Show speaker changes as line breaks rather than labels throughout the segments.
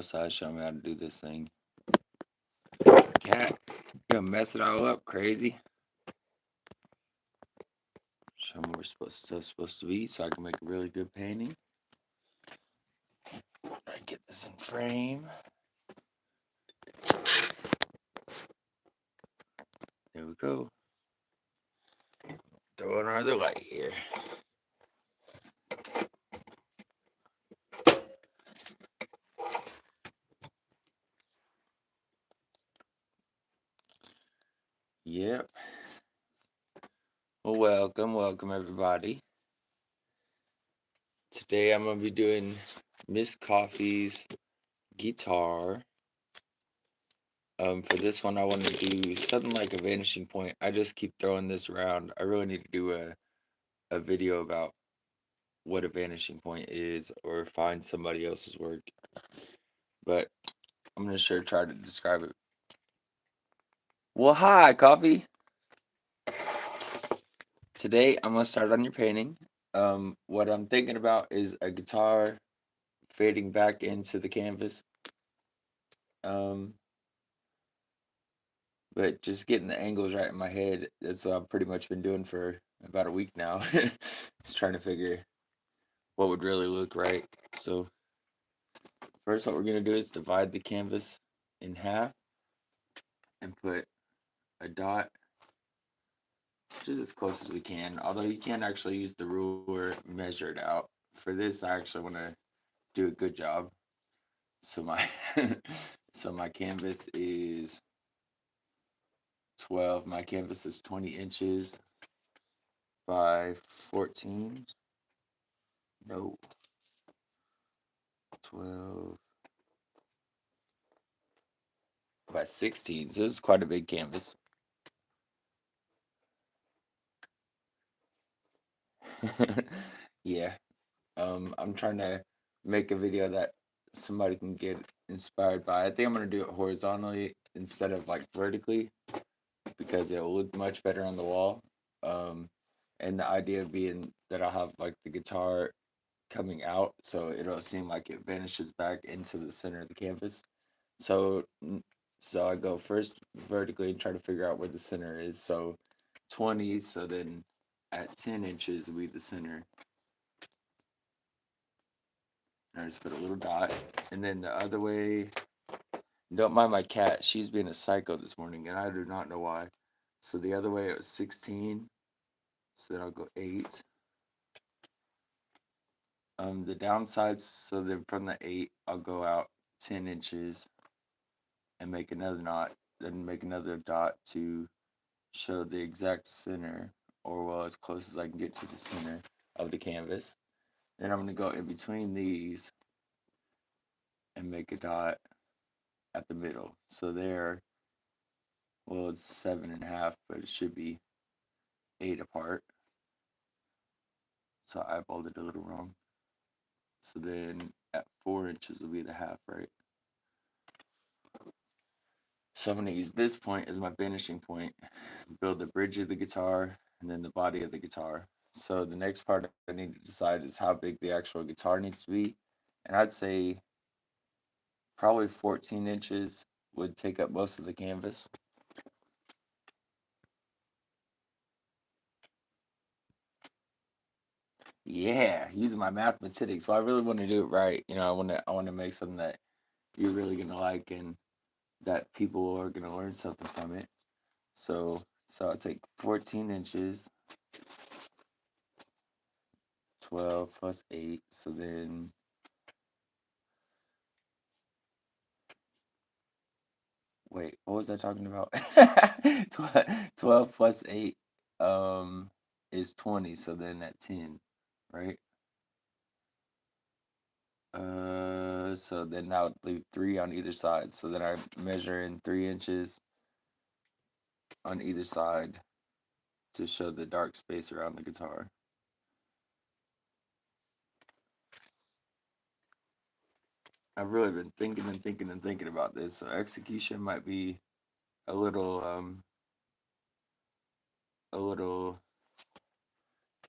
size show me how to do this thing. Cat, you gonna mess it all up, crazy. Show me where stuff's supposed to be so I can make a really good painting. Alright, get this in frame. There we go. Throw another light here. Yep. Well, welcome everybody. Today I'm gonna be doing Miss Coffee's guitar. For this one, I want to do something like a vanishing point. I just keep throwing this around. I really need to do a video about what a vanishing point is or find somebody else's work. But I'm gonna sure try to describe it. Well, hi, Coffee. Today I'm gonna start on your painting. What I'm thinking about is a guitar fading back into the canvas. But just getting the angles right in my head, that's what I've pretty much been doing for about a week now. Just trying to figure what would really look right. So first what we're going to do is divide the canvas in half and put a dot just as close as we can. Although you can't actually use the ruler, measure it out. For this, I actually want to do a good job. So my so my canvas is 12. My canvas is 20 inches by 14. No. 12 by 16. So this is quite a big canvas. Yeah. I'm trying to make a video that somebody can get inspired by. I think I'm gonna do it horizontally instead of like vertically because it will look much better on the wall. And the idea being that I'll have like the guitar coming out so it'll seem like it vanishes back into the center of the canvas. So so I go first vertically and try to figure out where the center is. So 20, so then at 10 inches will be the center. And I just put a little dot. And then the other way, don't mind my cat. She's being a psycho this morning, and I do not know why. So the other way it was 16. So then I'll go 8. The downsides, so then from the 8, I'll go out 10 inches and make another knot, then make another dot to show the exact center, or well, as close as I can get to the center of the canvas. Then I'm going to go in between these and make a dot at the middle. So there, well, it's 7.5, but it should be 8 apart. So I eyeballed it a little wrong. So then at 4 inches will be the half, right? So I'm going to use this point as my vanishing point, build the bridge of the guitar, and then the body of the guitar. So the next part I need to decide is how big the actual guitar needs to be. And I'd say probably 14 inches would take up most of the canvas. Yeah, using my mathematics. Well, I really want to do it right. I want to make something that you're really gonna like and that people are gonna learn something from it. So I take 14 inches, 12 plus 8. So then, wait, what was I talking about? 12 plus 8 is 20. So then at 10, right? So then I would leave 3 on either side. So then I measure in 3 inches on either side to show the dark space around the guitar. I've really been thinking about this. So execution might be a little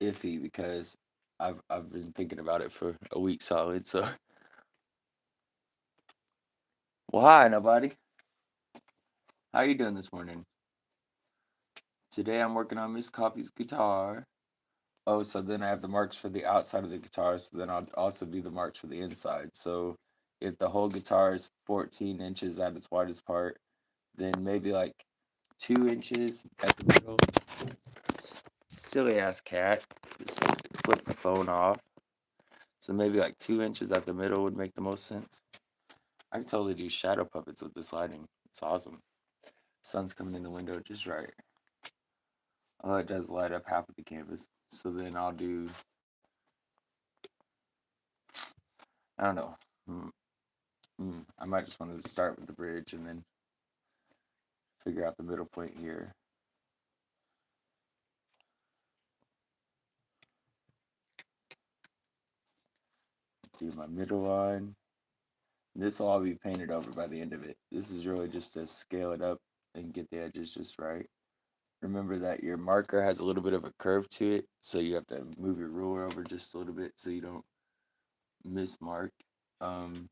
iffy because I've been thinking about it for a week solid. So Well, hi, nobody. How you doing this morning? Today I'm working on Miss Coffee's guitar. Oh, so then I have the marks for the outside of the guitar, so then I'll also do the marks for the inside. So if the whole guitar is 14 inches at its widest part, then maybe like 2 inches at the middle. Silly ass cat. Just flip the phone off. So maybe like 2 inches at the middle would make the most sense. I can totally do shadow puppets with this lighting. It's awesome. Sun's coming in the window just right. Oh, it does light up half of the canvas. So then I'll do, I don't know. I might just want to start with the bridge and then figure out the middle point here. Do my middle line. This will all be painted over by the end of it. This is really just to scale it up and get the edges just right. Remember that your marker has a little bit of a curve to it, so you have to move your ruler over just a little bit so you don't mismark. I'm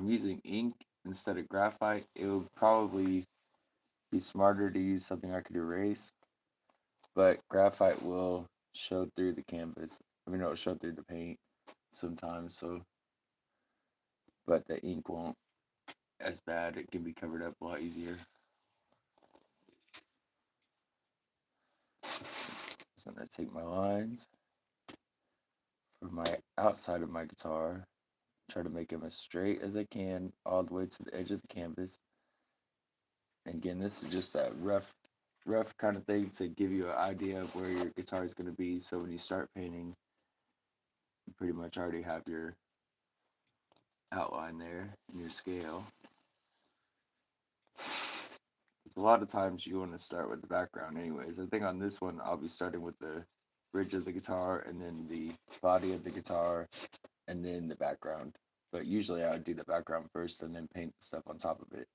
using ink instead of graphite. It would probably be smarter to use something I could erase, but graphite will show through the canvas. I mean, it'll show through the paint sometimes, so, but the ink won't as bad. It can be covered up a lot easier. So I'm going to take my lines for my outside of my guitar, try to make them as straight as I can all the way to the edge of the canvas. And again, this is just a rough kind of thing to give you an idea of where your guitar is going to be. So when you start painting, you pretty much already have your outline there and your scale. Because a lot of times you want to start with the background anyways. I think on this one, I'll be starting with the bridge of the guitar and then the body of the guitar and then the background. But usually I would do the background first and then paint the stuff on top of it.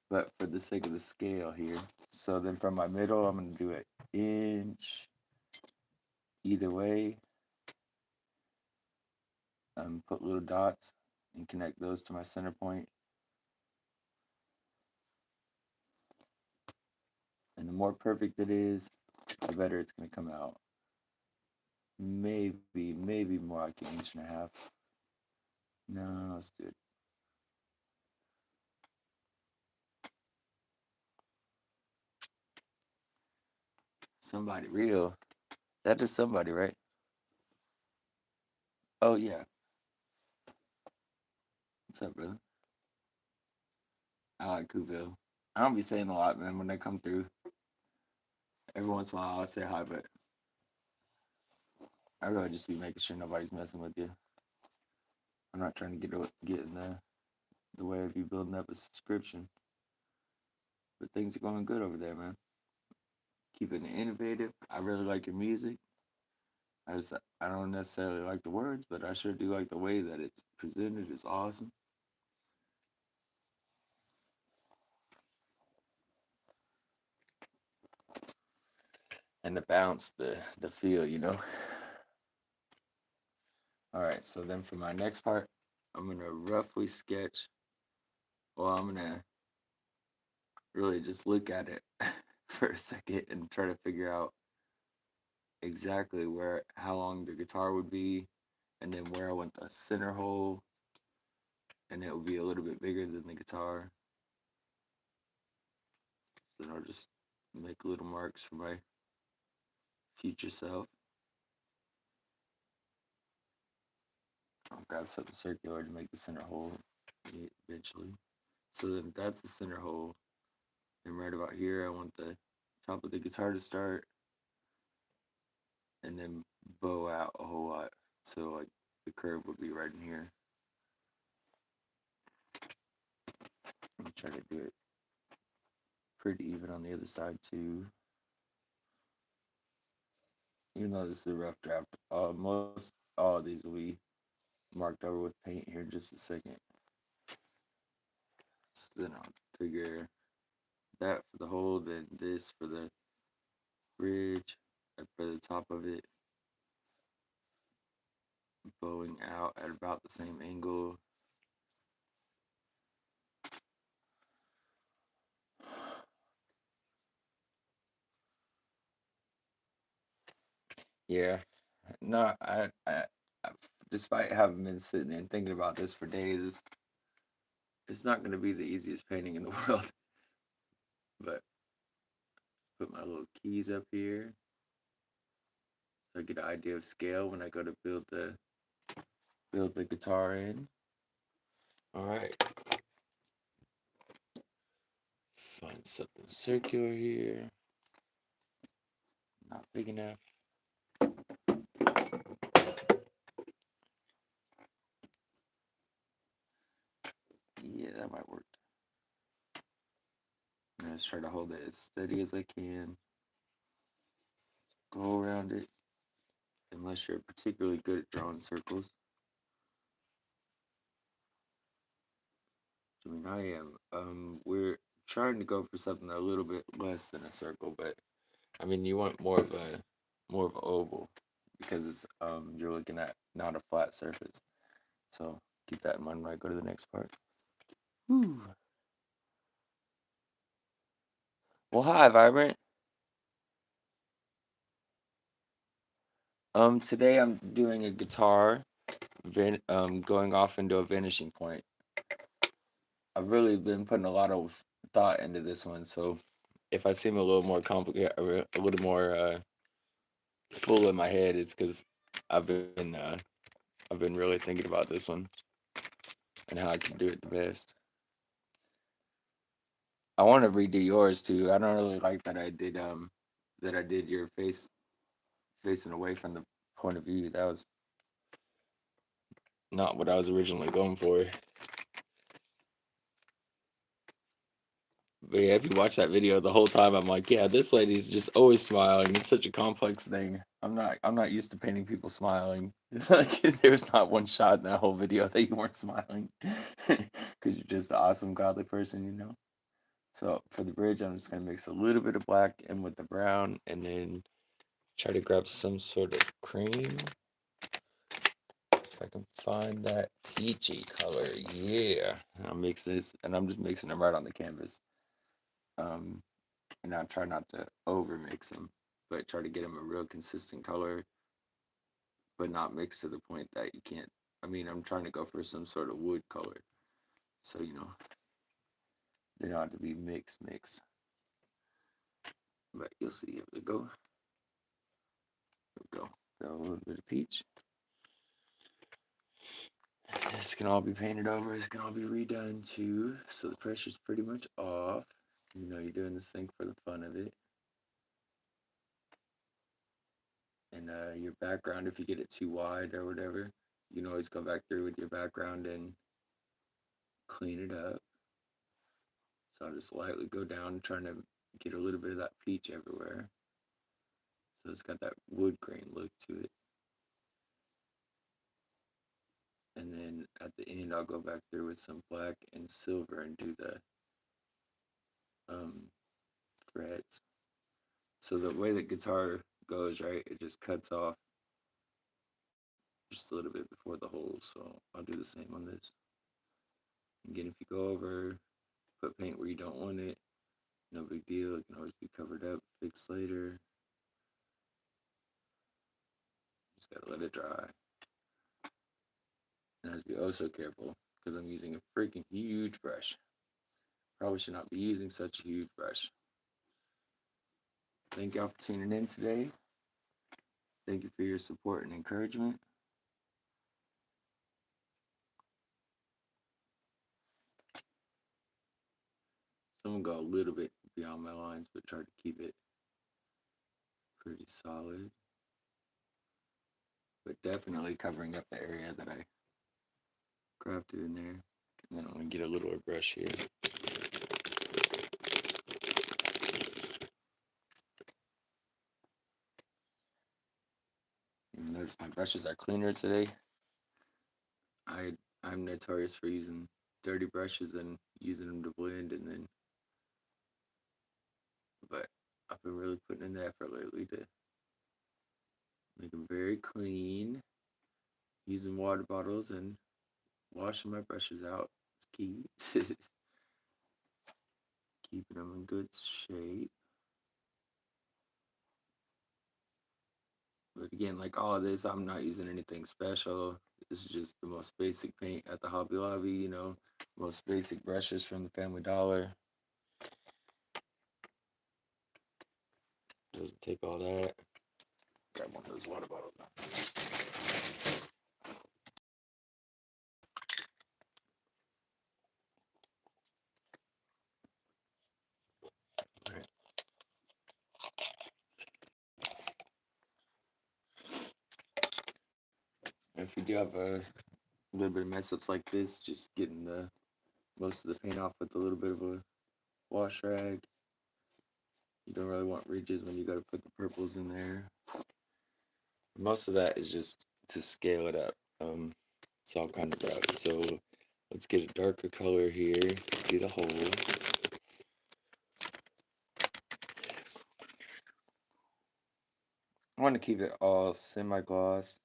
But for the sake of the scale here, so then from my middle, I'm going to do an inch either way. Put little dots and connect those to my center point. And the more perfect it is, the better it's going to come out. Maybe more like an inch and a half. No, let's do it. Somebody real. That is somebody, right? Oh, yeah. What's up, brother? I like Cooville. I don't be saying a lot, man, when they come through. Every once in a while, I'll say hi, but I really just be making sure nobody's messing with you. I'm not trying to get in the way of you building up a subscription. But things are going good over there, man. Keeping it innovative. I really like your music. I don't necessarily like the words, but I sure do like the way that it's presented. It's awesome. And the bounce, the feel, you know. All right, so then for my next part, I'm gonna roughly sketch. Well, I'm gonna really just look at it for a second and try to figure out exactly how long the guitar would be, and then where I want the center hole, and it will be a little bit bigger than the guitar. So then I'll just make little marks for my future self. I'll grab something circular to make the center hole eventually. So then that's the center hole. And right about here, I want the top of the guitar to start and then bow out a whole lot. So like the curve would be right in here. I'm trying to do it pretty even on the other side too. Even though this is a rough draft, most all of these will be marked over with paint here in just a second. So then I'll figure that for the hole, then this for the bridge, for the top of it, bowing out at about the same angle. Yeah. No, I despite having been sitting and thinking about this for days, it's not going to be the easiest painting in the world. But put my little keys up here so I get an idea of scale when I go to build the guitar in. All right. Find something circular here. Not big enough. Yeah, that might work. I'm gonna just try to hold it as steady as I can. Go around it, unless you're particularly good at drawing circles. I mean, I am. We're trying to go for something a little bit less than a circle, but I mean, you want more of an oval because it's you're looking at not a flat surface. So keep that in mind when I go to the next part. Whew. Well, hi, Vibrant. Today I'm doing a guitar, going off into a vanishing point. I've really been putting a lot of thought into this one, so if I seem a little more complicated, or a little more full in my head, it's because I've been uh, I've been really thinking about this one and how I can do it the best. I want to redo yours too. I don't really like that I did your face facing away from the point of view. That was not what I was originally going for. But yeah, if you watch that video the whole time, I'm like, yeah, this lady's just always smiling. It's such a complex thing. I'm not used to painting people smiling. Like there's not one shot in that whole video that you weren't smiling. Because you're just an awesome godly person. So for the bridge, I'm just gonna mix a little bit of black in with the brown and then try to grab some sort of cream. If I can find that peachy color, yeah. And I'll mix this, and I'm just mixing them right on the canvas. Um, and I try not to over mix them, but try to get them a real consistent color, but not mix to the point that you can't. I mean, I'm trying to go for some sort of wood color, so they don't have to be mixed. But you'll see. Here we go. Here we go. Got a little bit of peach. This can all be painted over. This can all be redone too. So the pressure's pretty much off. You're doing this thing for the fun of it. And your background, if you get it too wide or whatever, you can always go back through with your background and clean it up. So I'll just lightly go down, trying to get a little bit of that peach everywhere. So it's got that wood grain look to it. And then at the end, I'll go back through with some black and silver and do the frets. So the way the guitar goes, right, it just cuts off just a little bit before the holes. So I'll do the same on this. Again, if you go over, put paint where you don't want it, no big deal. It can always be covered up, fixed later. Just gotta let it dry. And I have to be oh so careful because I'm using a freaking huge brush. Probably should not be using such a huge brush. Thank y'all for tuning in today. Thank you for your support and encouragement. So I'm gonna go a little bit beyond my lines, but try to keep it pretty solid. But definitely covering up the area that I crafted in there. And then I'm gonna get a little brush here. You notice my brushes are cleaner today. I'm notorious for using dirty brushes and using them to blend, but I've been really putting in the effort lately to make them very clean, using water bottles and washing my brushes out is key. Keeping them in good shape. But again, like all of this, I'm not using anything special. This is just the most basic paint at the Hobby Lobby, you know, most basic brushes from the Family Dollar. Doesn't take all that. Grab one of those water bottles now. Right. If you do have a little bit of mess ups like this, just getting the most of the paint off with a little bit of a wash rag. You don't really want ridges when you got to put the purples in there. Most of that is just to scale it up. It's all kind of rough. So let's get a darker color here. Get a hole. I want to keep it all semi-gloss.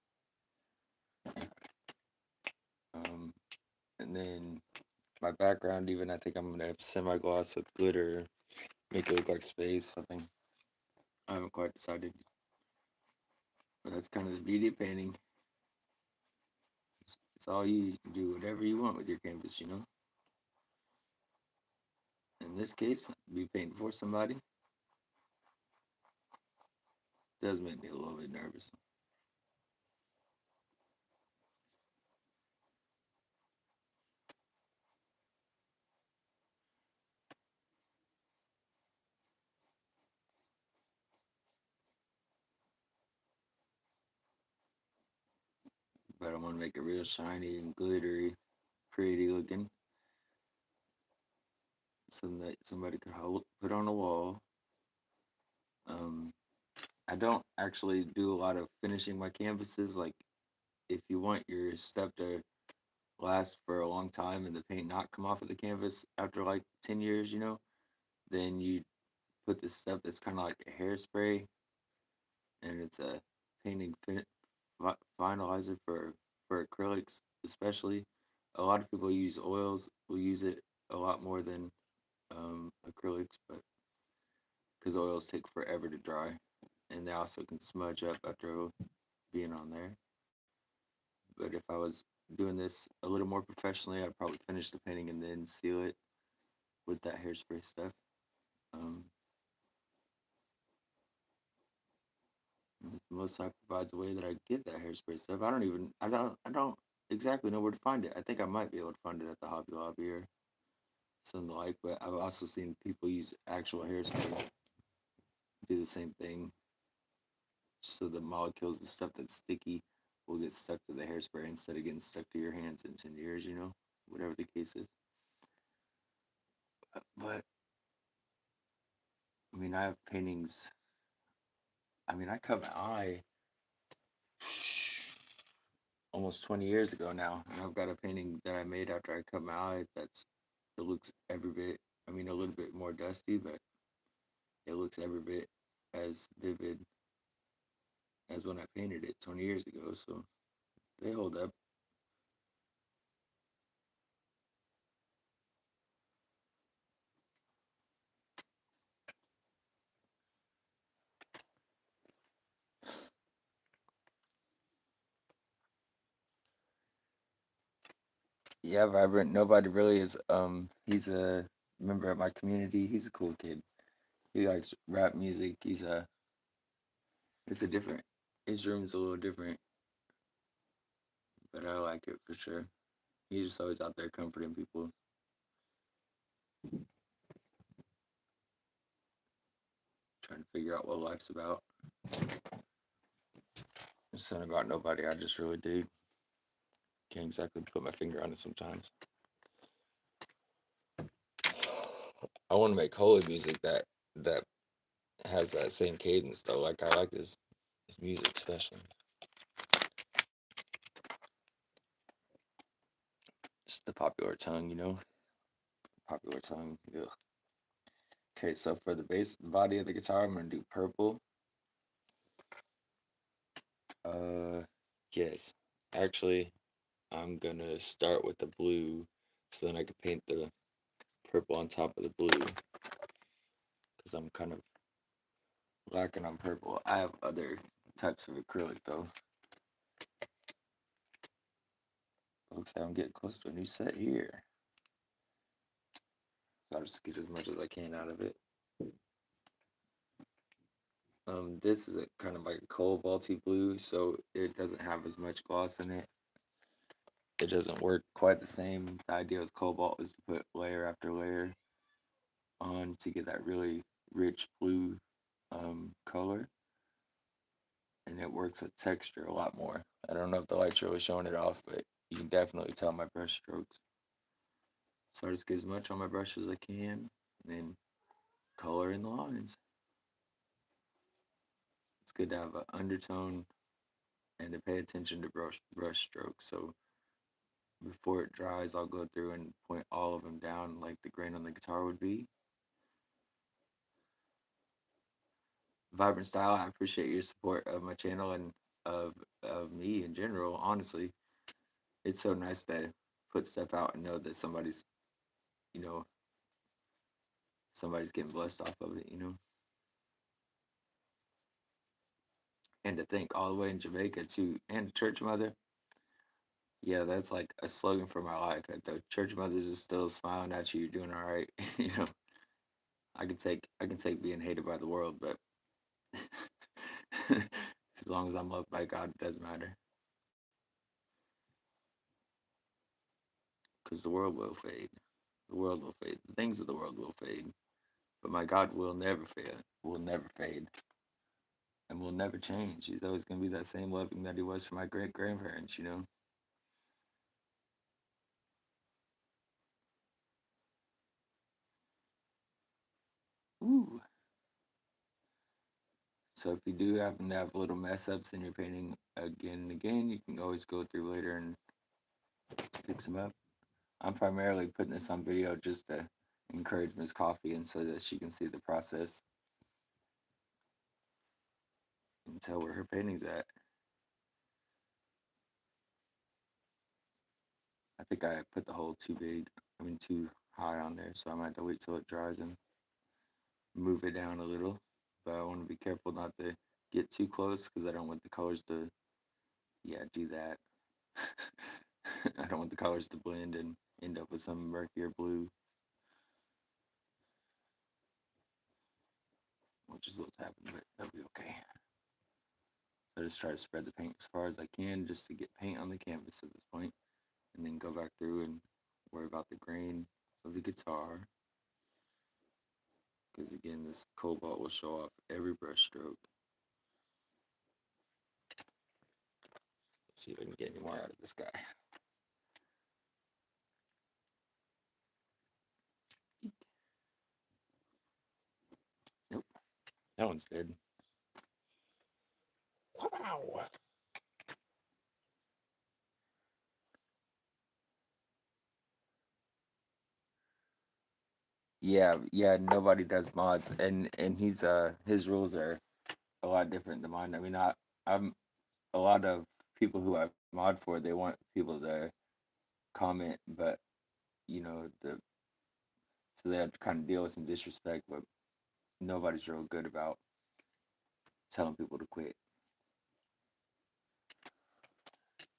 And then my background, even I think I'm gonna have semi-gloss with glitter, make it look like space. Something I haven't quite decided. But that's kind of the beauty of painting. It's all you can do whatever you want with your canvas, you know. In this case, be painting for somebody. Does make me a little bit nervous. But I want to make it real shiny and glittery, pretty looking. Something that somebody could put on a wall. I don't actually do a lot of finishing my canvases. Like, if you want your stuff to last for a long time and the paint not come off of the canvas after like 10 years, you know, then you put this stuff that's kind of like a hairspray, and it's a painting finalizer for acrylics, especially. A lot of people use oils. Will use it a lot more than acrylics, but because oils take forever to dry, and they also can smudge up after being on there. But if I was doing this a little more professionally, I'd probably finish the painting and then seal it with that hairspray stuff. Um, Most High provides a way that I get that hairspray stuff. I don't exactly know where to find it. I think I might be able to find it at the Hobby Lobby or something like. But I've also seen people use actual hairspray, do the same thing, so the molecules, the stuff that's sticky, will get stuck to the hairspray instead of getting stuck to your hands in 10 years. You know, whatever the case is. But I mean, I have paintings. I mean, I cut my eye almost 20 years ago now, and I've got a painting that I made after I cut my eye it looks every bit, I mean, a little bit more dusty, but it looks every bit as vivid as when I painted it 20 years ago, so they hold up. Yeah, Vibrant, nobody really is, he's a member of my community. He's a cool kid. He likes rap music. It's a different, his room's a little different, but I like it for sure. He's just always out there comforting people, trying to figure out what life's about. There's something about nobody I just really dig. Can't exactly put my finger on it sometimes. I want to make holy music that has that same cadence though. Like I like this music especially. Just the popular tongue, you know. Popular tongue. Ugh. Okay, so for the body of the guitar, I'm gonna do purple. Yes. Actually, I'm gonna start with the blue, so then I can paint the purple on top of the blue. Because I'm kind of lacking on purple. I have other types of acrylic though. Looks like I'm getting close to a new set here. So I'll just get as much as I can out of it. This is a kind of like a cobalty blue, so it doesn't have as much gloss in it. It doesn't work quite the same. The idea with cobalt is to put layer after layer on to get that really rich blue color, and it works with texture a lot more. I don't know if the light's really showing it off, but you can definitely tell my brush strokes. So I just get as much on my brush as I can, and then color in the lines. It's good to have an undertone and to pay attention to brush strokes. So before it dries, I'll go through and point all of them down like the grain on the guitar would be. Vibrant Style, I appreciate your support of my channel and of me in general. Honestly, it's so nice to put stuff out and know that somebody's, you know, somebody's getting blessed off of it. And to think all the way in Jamaica to and a church mother. Yeah, that's like a slogan for my life. If the church mothers are still smiling at you, you're doing all right. I can take being hated by the world, but as long as I'm loved by God, it doesn't matter. Because the world will fade. The world will fade. The things of the world will fade. But my God will never fail. Will never fade. And will never change. He's always going to be that same loving that he was for my great grandparents. Ooh. So if you do happen to have little mess ups in your painting again and again, you can always go through later and fix them up. I'm primarily putting this on video just to encourage Miss Coffee and so that she can see the process and tell where her painting's at. I think I put the hole too high on there, so I might have to wait till it dries and move it down a little. But I want to be careful not to get too close because I don't want the colors to, do that. I don't want the colors to blend and end up with some murkier blue, which is what's happening, but that'll be okay. So I just try to spread the paint as far as I can just to get paint on the canvas at this point, and then go back through and worry about the grain of the guitar. Because again, this cobalt will show off every brush stroke. Let's see if I can get any more out of this guy. Nope, that one's dead. Wow. Yeah, nobody does mods, and he's his rules are a lot different than mine. I mean, I'm a lot of people who I mod for, they want people to comment, but the so they have to kind of deal with some disrespect, but nobody's real good about telling people to quit.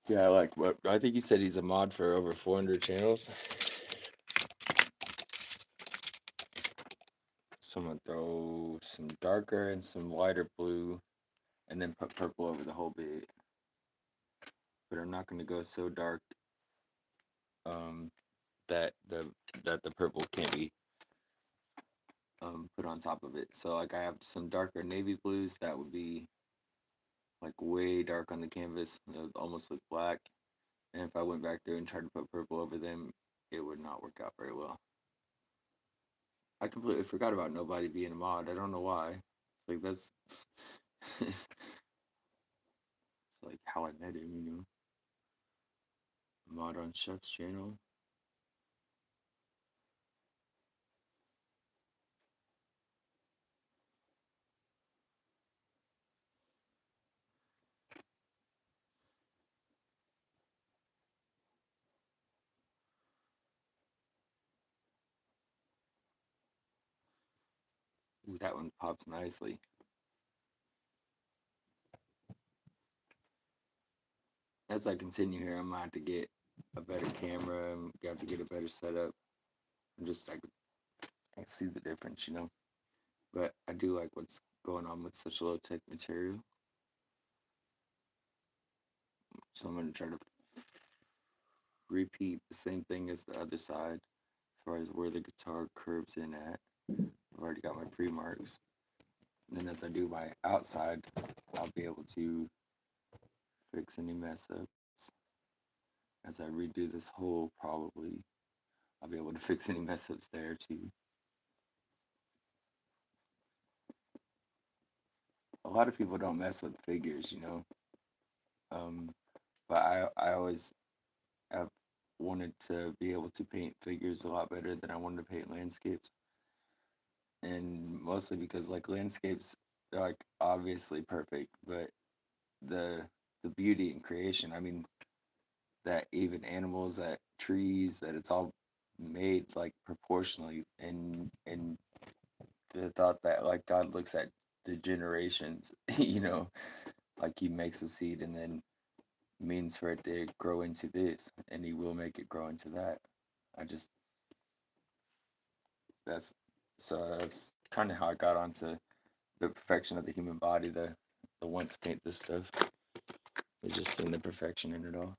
Yeah, like what I think he said he's a mod for over 400 channels. So I'm gonna throw some darker and some lighter blue, and then put purple over the whole bit. But I'm not gonna go so dark um, that the purple can't be put on top of it. So like I have some darker navy blues that would be like way dark on the canvas. It would almost look black. And if I went back there and tried to put purple over them, it would not work out very well. I completely forgot about nobody being a mod. I don't know why. It's like that's it's like how I met him. Mod on Chef's channel. Ooh, that one pops nicely. as I continue here, I'm gonna have to get a better camera. I'm gonna have to get a better setup. I'm just like I see the difference, you know. But I do like what's going on with such low tech material. So I'm gonna try to repeat the same thing as the other side, as far as where the guitar curves in at. I've already got my pre-marks. And then as I do my outside, I'll be able to fix any mess ups. As I redo this hole, probably I'll be able to fix any mess ups there too. A lot of people don't mess with figures, you know. Um, but I always have wanted to be able to paint figures a lot better than I wanted to paint landscapes. And mostly because like landscapes, they're like obviously perfect, but the the beauty and creation, I mean, that even animals, that trees, that it's all made like proportionally, and the thought that like God looks at the generations, you know, like he makes a seed and then means for it to grow into this, and he will make it grow into that. I just that's that's kind of how I got onto the perfection of the human body, the want to paint this stuff. Is just seeing the perfection in it all.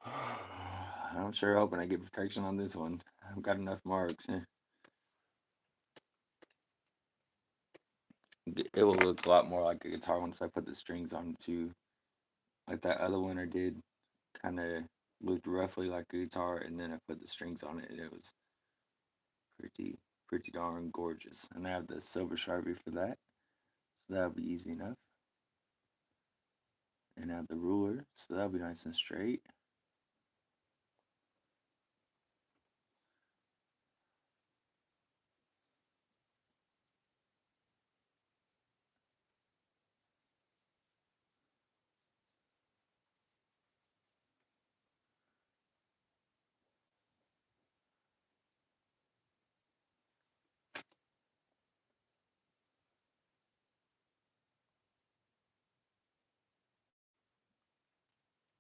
I'm sure hoping I get perfection on this one. I've got enough marks. It will look a lot more like a guitar once I put the strings on it too. Like that other one I did, kind of looked roughly like a guitar, and then I put the strings on it, and it was pretty pretty darn gorgeous. And I have the silver Sharpie for that, so that'll be easy enough. And I have the ruler, so that'll be nice and straight.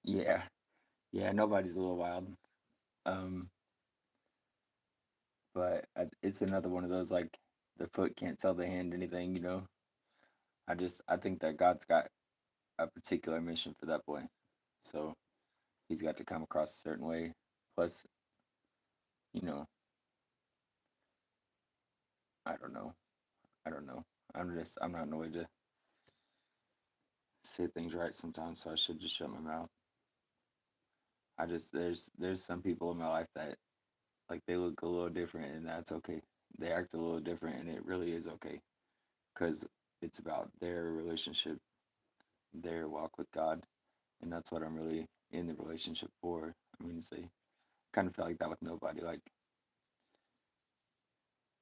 Yeah, yeah. Nobody's a little wild. Um, but it's another one of those like the foot can't tell the hand anything, you know. I think that God's got a particular mission for that boy, so he's got to come across a certain way. Plus, you know, I don't know, I don't know. I'm not in a way to say things right sometimes, so I should just shut my mouth. I just there's some people in my life that like they look a little different, and that's okay. They act a little different, and it really is okay because it's about their relationship, their walk with God, and that's what I'm really in the relationship for. I mean, say kind of feel like that with nobody. Like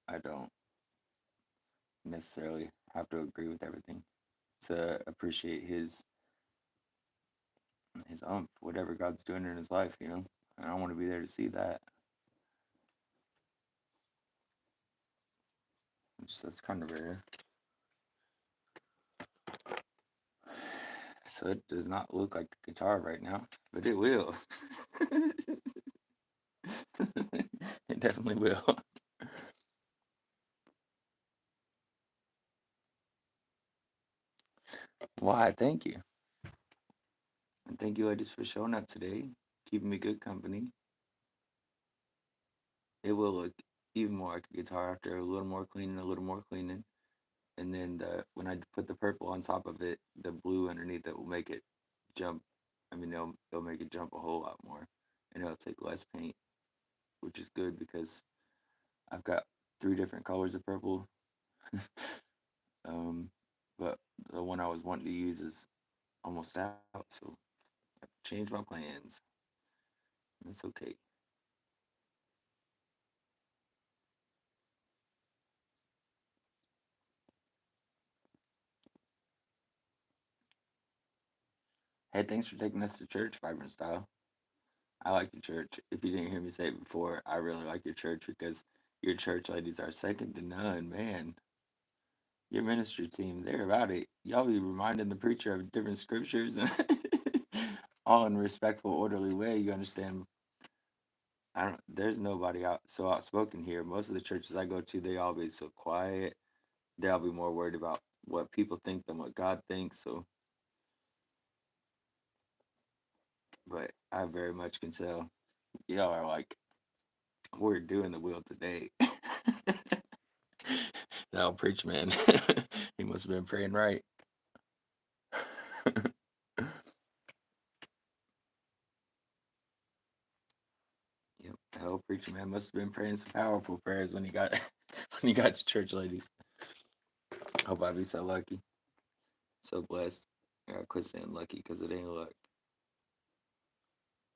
I don't necessarily have to agree with everything to appreciate his whatever God's doing in his life. You know, and I want to be there to see that. That's kind of rare. So it does not look like a guitar right now, but it will. It definitely will. Why? Thank you. And thank you, ladies, for showing up today, keeping me good company. It will look even more like a guitar after a little more cleaning, a little more cleaning. And then when I put the purple on top of it, the blue underneath it will make it jump. I mean, they'll make it jump a whole lot more, and it'll take less paint, which is good because I've got three different colors of purple. um, but the one I was wanting to use is almost out, so I changed my plans. It's okay. Hey, thanks for taking us to church, Vibrant Style. I like your church. If you didn't hear me say it before, I really like your church because your church ladies are second to none, man. your ministry team, they're about it. Y'all be reminding the preacher of different scriptures and all in a respectful, orderly way. You understand? I don't. There's nobody out so outspoken here. Most of the churches I go to, they all be so quiet. They'll be more worried about what people think than what God thinks. So, but I very much can tell y'all are like, we're doing the will today. Now, preach man, he must have been praying right. Yep, hell, preacher man must have been praying some powerful prayers when he got when he got to church, ladies. Hope I be so lucky, so blessed. I gotta quit saying lucky because it ain't luck.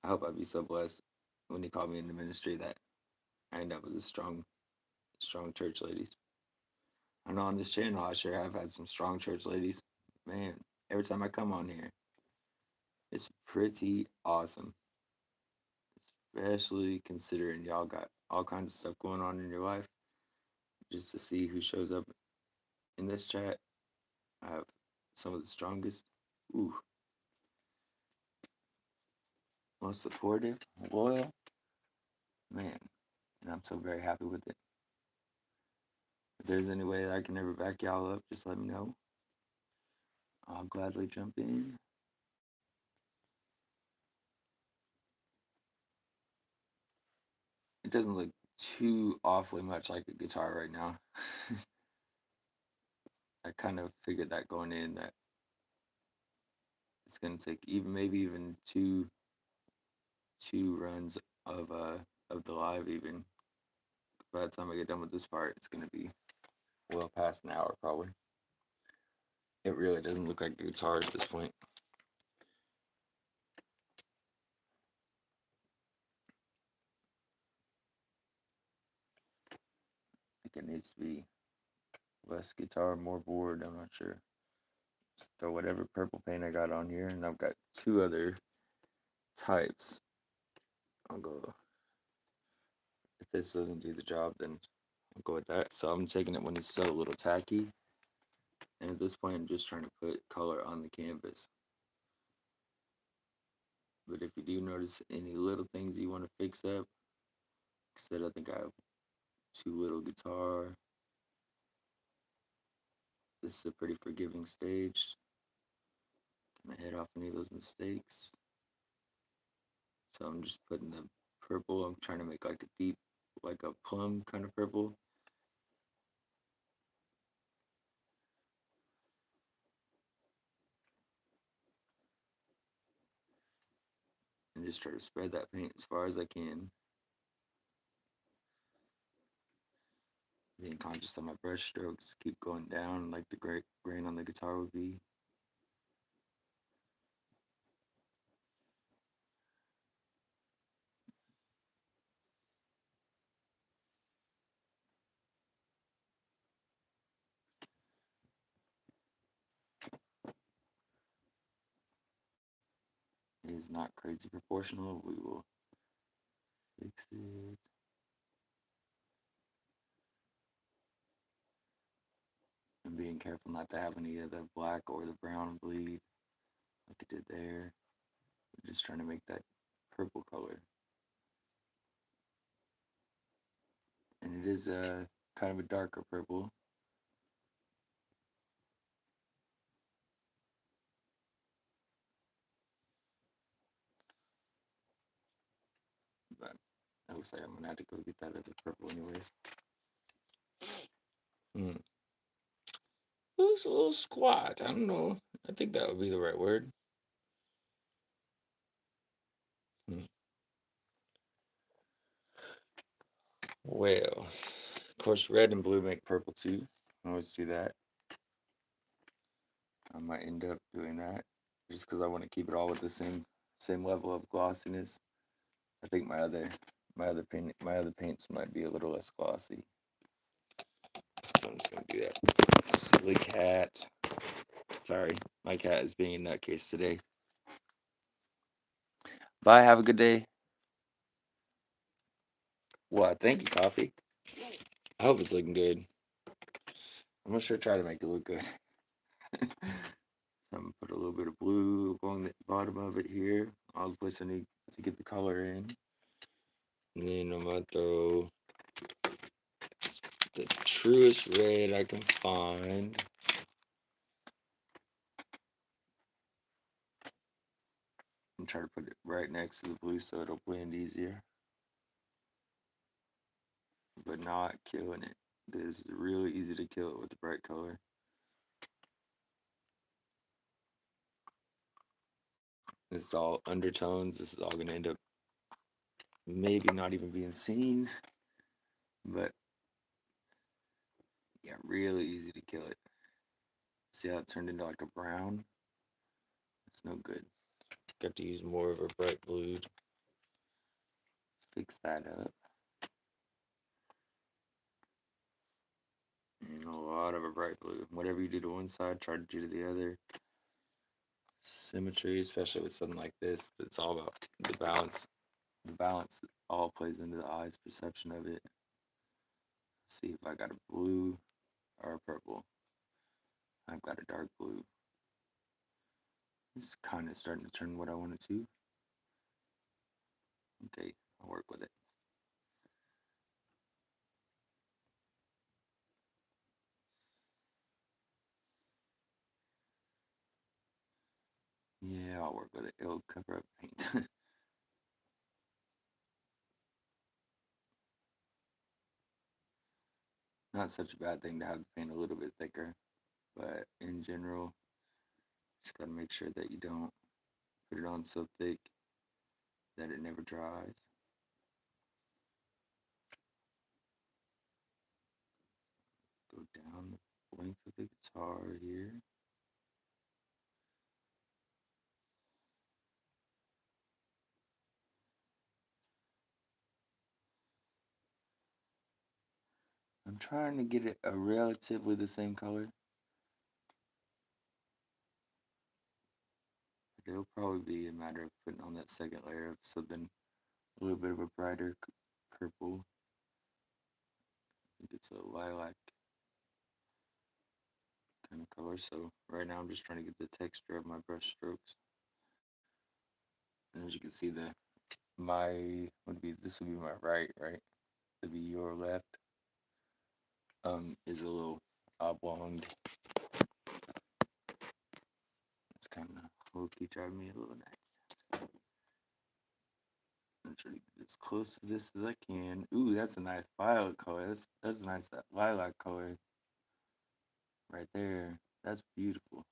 I hope I be so blessed when he called me into ministry that I end up with a strong, strong church ladies. I know on this channel I sure have had some strong church ladies. Man, every time I come on here, it's pretty awesome. Especially considering y'all got all kinds of stuff going on in your life. Just to see who shows up in this chat, I have some of the strongest, ooh, most supportive, loyal, man. And I'm so very happy with it. If there's any way that I can ever back y'all up, just let me know. I'll gladly jump in. It doesn't look too awfully much like a guitar right now. I kind of figured that going in that it's gonna take maybe even two runs of the live even. By the time I get done with this part, it's gonna be well past an hour probably. It really doesn't look like a guitar at this point. I think it needs to be less guitar, more board. I'm not sure. So whatever purple paint I got on here, and I've got two other types. I'll go. If this doesn't do the job, then I'll go with that. So I'm taking it when it's still a little tacky. And at this point, I'm just trying to put color on the canvas. But if you do notice any little things you want to fix up, like I said, I think I have too little guitar. This is a pretty forgiving stage. Can I head off any of those mistakes? So I'm just putting the purple. I'm trying to make like a deep, like a plum kind of purple. And just try to spread that paint as far as I can. Being conscious of my brush strokes, keep going down like the grain on the guitar would be. It is not crazy proportional. We will fix it. And being careful not to have any of the black or the brown bleed like it did there. We're just trying to make that purple color. And it is a kind of a darker purple. But it looks like I'm gonna have to go get that other purple anyways. It's a little squat. I don't know. I think that would be the right word. Well, of course, red and blue make purple too. I always do that. I might end up doing that just because I want to keep it all with the same level of glossiness. I think my other paints might be a little less glossy. So I'm just gonna do that. Silly cat. Sorry, my cat is being a nutcase today. Bye. Have a good day. Well, thank you, coffee. I hope it's looking good. I'm gonna sure try to make it look good. I'm gonna put a little bit of blue along the bottom of it here, all the place I need to get the color in. And then I'm gonna throw the truest red I can find. And try to put it right next to the blue so it'll blend easier. But not killing it. This is really easy to kill it with the bright color. This is all undertones. This is all gonna end up maybe not even being seen. But yeah, really easy to kill it. See how it turned into like a brown? It's no good. Got to use more of a bright blue to fix that up. And a lot of a bright blue. Whatever you do to one side, try to do to the other. Symmetry, especially with something like this, that's all about the balance. The balance all plays into the eye's perception of it. See if I got a blue or a purple. I've got a dark blue. It's kind of starting to turn what I wanted to. Okay, I'll work with it. Yeah, I'll work with it. It'll cover up paint. Not such a bad thing to have the paint a little bit thicker, but in general, just gotta make sure that you don't put it on so thick that it never dries. Go down the length of the guitar here. I'm trying to get it a relatively the same color. But it'll probably be a matter of putting on that second layer of something a little bit of a brighter purple. I think it's a lilac kind of color. So right now I'm just trying to get the texture of my brush strokes. And as you can see, this would be my right? Would be your left. Is a little oblong. It's kind of hokey, driving me a little nuts. I'm trying to get as close to this as I can. Ooh, that's a nice violet color. That's nice, that lilac color right there. That's beautiful.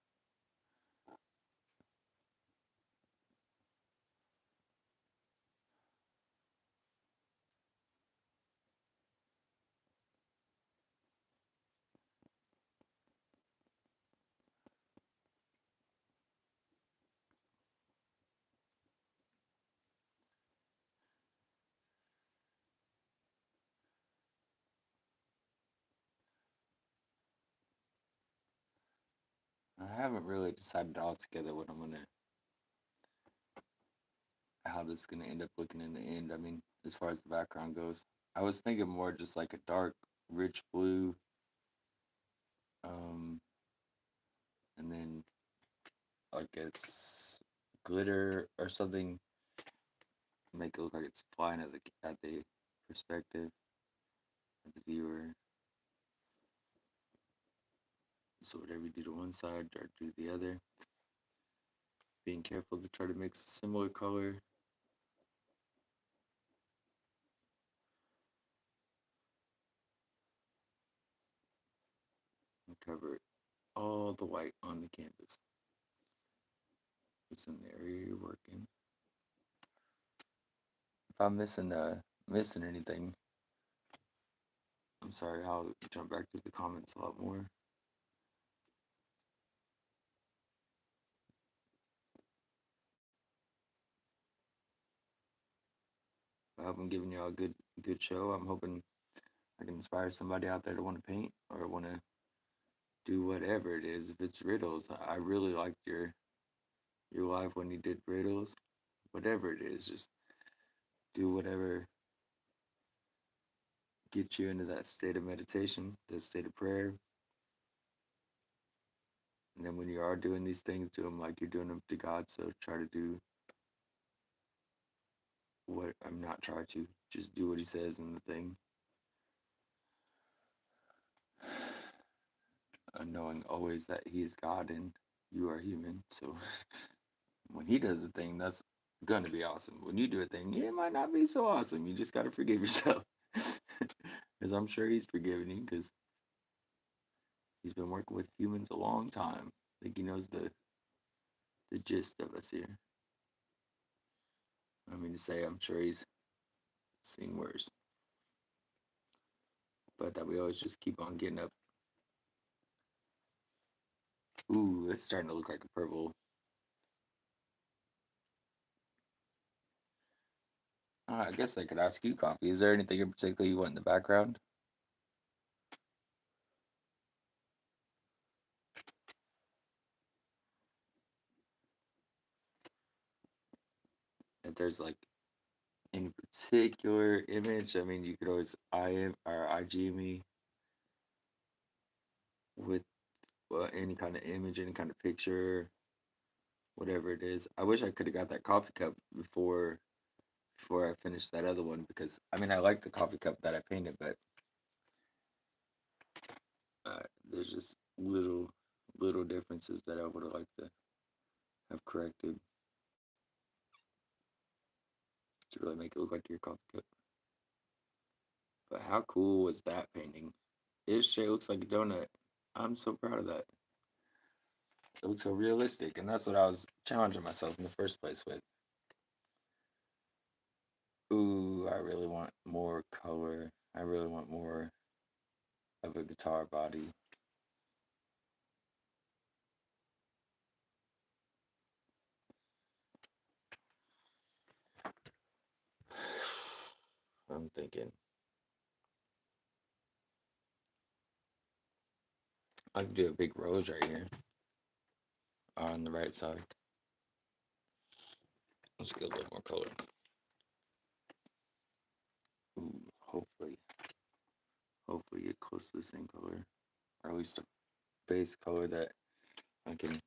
I haven't really decided altogether how this is gonna end up looking in the end. I mean, as far as the background goes, I was thinking more just like a dark, rich blue, um, and then like it's glitter or something, make it look like it's flying at the perspective of the viewer. So whatever you do to one side, try to do the other. Being careful to try to mix a similar color. And cover all the white on the canvas. It's in the area you're working. If I'm missing anything, I'm sorry. I'll jump back to the comments a lot more. I hope I'm giving y'all a good show. I'm hoping I can inspire somebody out there to want to paint or want to do whatever it is. If it's riddles, I really liked your live when you did riddles. Whatever it is, just do whatever gets you into that state of meditation, that state of prayer. And then when you are doing these things, do them like you're doing them to God. So try to do what I'm not trying to just do what He says in the thing, knowing always that He is God and you are human. So when He does a thing, that's gonna be awesome. When you do a thing, it might not be so awesome. You just gotta forgive yourself, because I'm sure He's forgiven you because He's been working with humans a long time. I think He knows the gist of us here. I mean to say, I'm sure He's seen worse, but that we always just keep on getting up. Ooh, it's starting to look like a purple. I guess I could ask you, Coffee. Is there anything in particular you want in the background? If there's like any particular image, I mean, you could always IM or IG me with any kind of image, any kind of picture, whatever it is. I wish I could have got that coffee cup before I finished that other one, because I mean I like the coffee cup that I painted, but there's just little differences that I would have liked to have corrected to really make it look like your coffee cup. But how cool was that painting? It straight looks like a donut. I'm so proud of that. It looks so realistic, and that's what I was challenging myself in the first place with. Ooh, I really want more color. I really want more of a guitar body. I'm thinking I could do a big rose right here on the right side. Let's get a little more color. Ooh, hopefully get close to the same color, or at least a base color that I can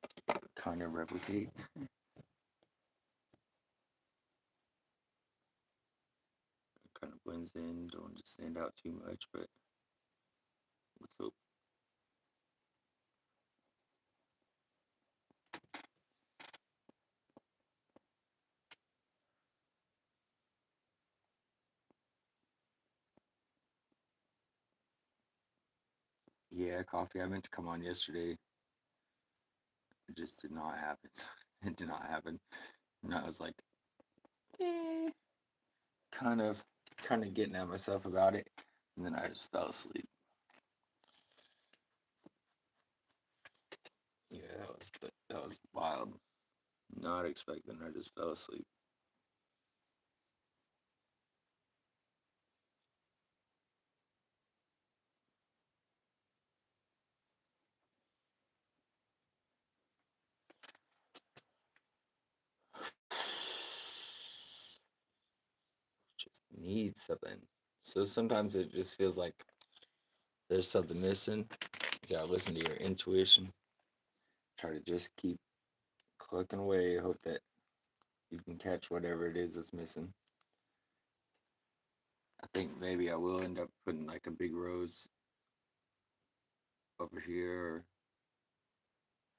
kind of replicate. It kind of blends in. Don't want to stand out too much, but let's hope. Yeah, Coffee. I meant to come on yesterday. It just did not happen. It did not happen. And I was like, eh, kind of, kind of getting at myself about it, and then I just fell asleep. Yeah, that was wild. Not expecting. I just fell asleep. Just need something. So sometimes it just feels like there's something missing. You gotta listen to your intuition. Try to just keep clicking away. Hope that you can catch whatever it is that's missing. I think maybe I will end up putting like a big rose over here. Or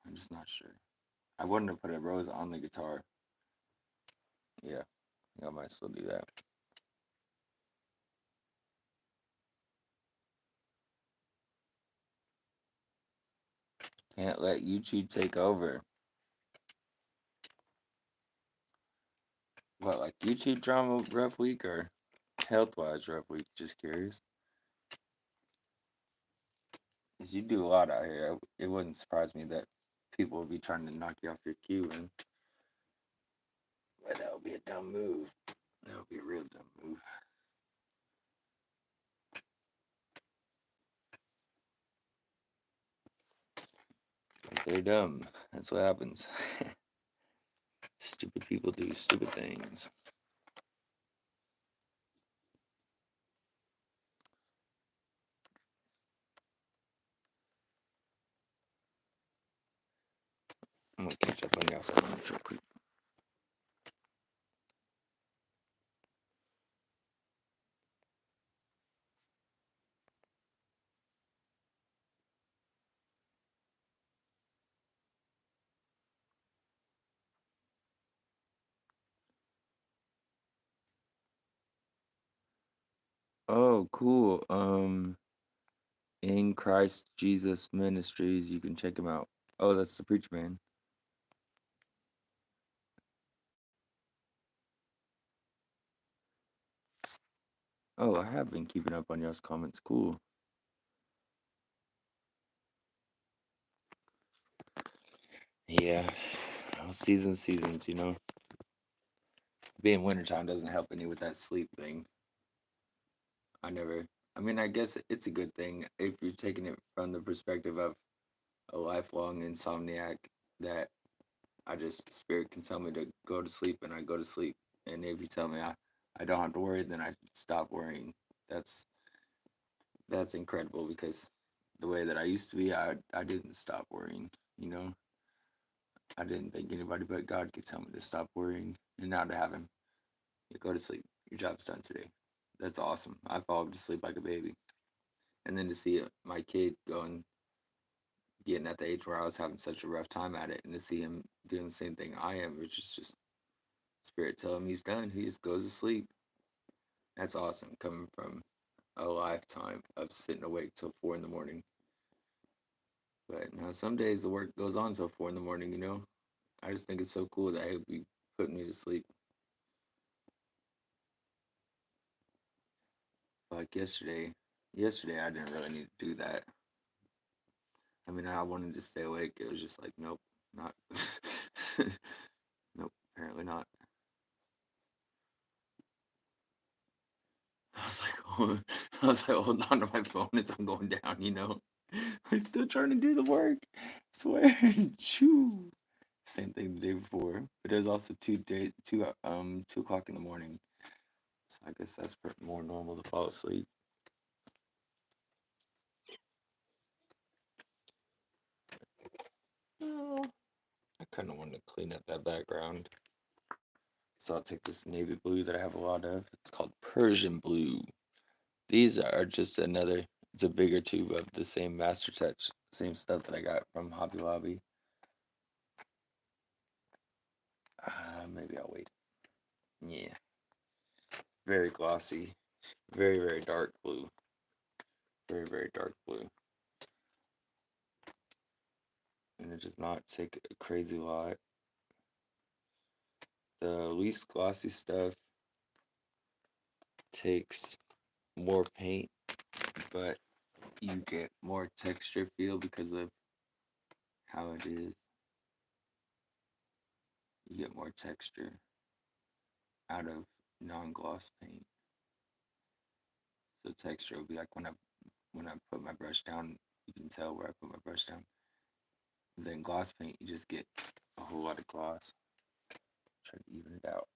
I'm just not sure. I wouldn't have put a rose on the guitar. Yeah, I might still do that. Can't let YouTube take over. What, like YouTube drama rough week or health wise rough week? Just curious. Because you do a lot out here. It wouldn't surprise me that people would be trying to knock you off your cue, and but that would be a dumb move. That would be a real dumb move. Like they're dumb. That's what happens. Stupid people do stupid things. I'm gonna catch up on y'all's comments real quick. Oh, cool. In Christ Jesus Ministries, you can check him out. Oh, that's the preacher man. Oh, I have been keeping up on y'all's comments. Cool. Yeah. Well, seasons, you know. Being wintertime doesn't help any with that sleep thing. I mean, I guess it's a good thing if you're taking it from the perspective of a lifelong insomniac that spirit can tell me to go to sleep and I go to sleep. And if you tell me I don't have to worry, then I stop worrying. That's that's incredible because the way that I used to be, I didn't stop worrying, you know. I didn't think anybody but God could tell me to stop worrying. And now to have him, you go to sleep. Your job's done today. That's awesome. I fall to sleep like a baby. And then to see my kid going getting at the age where I was having such a rough time at it, and to see him doing the same thing I am, which is just spirit telling him he's done. He just goes to sleep. That's awesome coming from a lifetime of sitting awake till 4 in the morning. But now some days the work goes on till 4 in the morning, you know? I just think it's so cool that he'll be putting me to sleep. Like yesterday I didn't really need to do that. I mean, I wanted to stay awake. It was just like, nope, not. Nope, apparently not. I was like, oh, I was like, holding on to my phone as I'm going down, you know? I'm still trying to do the work. I swear. Choo. Same thing the day before. But there's also 2 o'clock in the morning. So I guess that's more normal to fall asleep. Oh, I kind of want to clean up that background. So I'll take this navy blue that I have a lot of. It's called Persian blue. These are just it's a bigger tube of the same Master Touch, same stuff that I got from Hobby Lobby. Maybe I'll wait. Yeah. Very glossy. Very, very dark blue. Very, very dark blue. And it does not take a crazy lot. The least glossy stuff takes more paint, but you get more texture feel because of how it is. You get more texture out of non-gloss paint. So texture will be like when I put my brush down, you can tell where I put my brush down. Then gloss paint, you just get a whole lot of gloss. Try to even it out.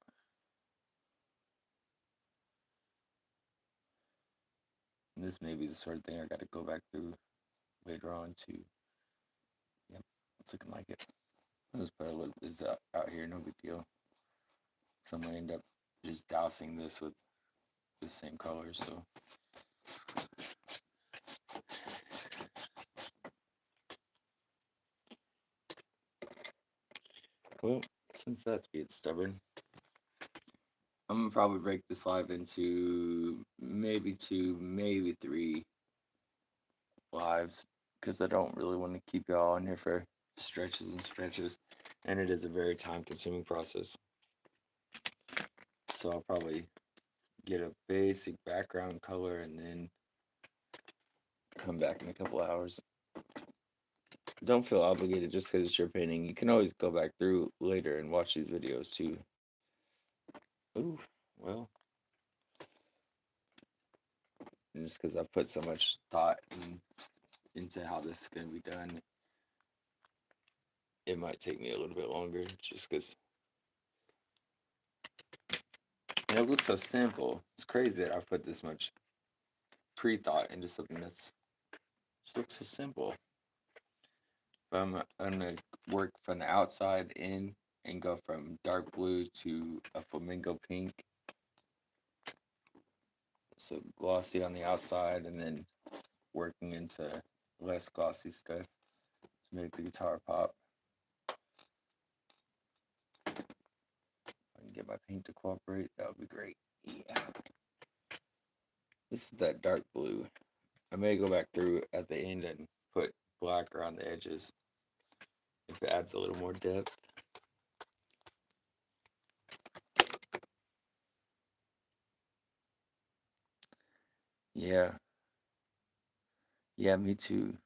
And this may be the sort of thing I got to go back through later on too. Yep, it's looking like it. I'll just put a little this out here, no big deal. So I'm gonna end up just dousing this with the same color. So well, since that's being stubborn, I'm gonna probably break this live into maybe 2, maybe 3 lives because I don't really want to keep y'all on here for stretches and stretches, and it is a very time-consuming process. So I'll probably get a basic background color and then come back in a couple hours. Don't feel obligated just because it's your painting. You can always go back through later and watch these videos too. Ooh, well, and just because I've put so much thought into how this is going to be done, it might take me a little bit longer just because it looks so simple. It's crazy that I've put this much pre-thought into something that's just looks so simple. But I'm gonna work from the outside in and go from dark blue to a flamingo pink. So glossy on the outside, and then working into less glossy stuff to make the guitar pop. If I can get my paint to cooperate, that would be great. Yeah. This is that dark blue. I may go back through at the end and put black around the edges if it adds a little more depth. Yeah. Yeah, me too.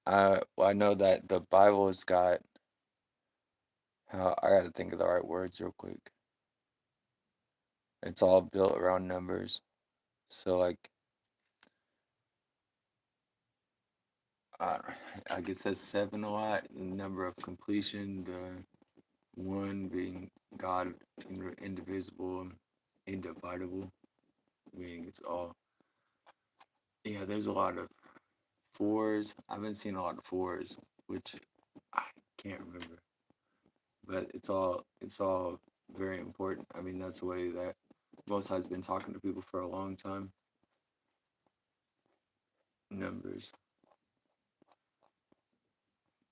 Well, I know that the Bible's got how I gotta think of the right words real quick. It's all built around numbers. So like I, I guess that's seven a lot. The number of completion, the one being God, indivisible, indivisible, meaning it's all. Yeah, there's a lot of fours. I've been seeing a lot of fours, which I can't remember, but it's all very important. I mean, that's the way that Most High's been talking to people for a long time. Numbers,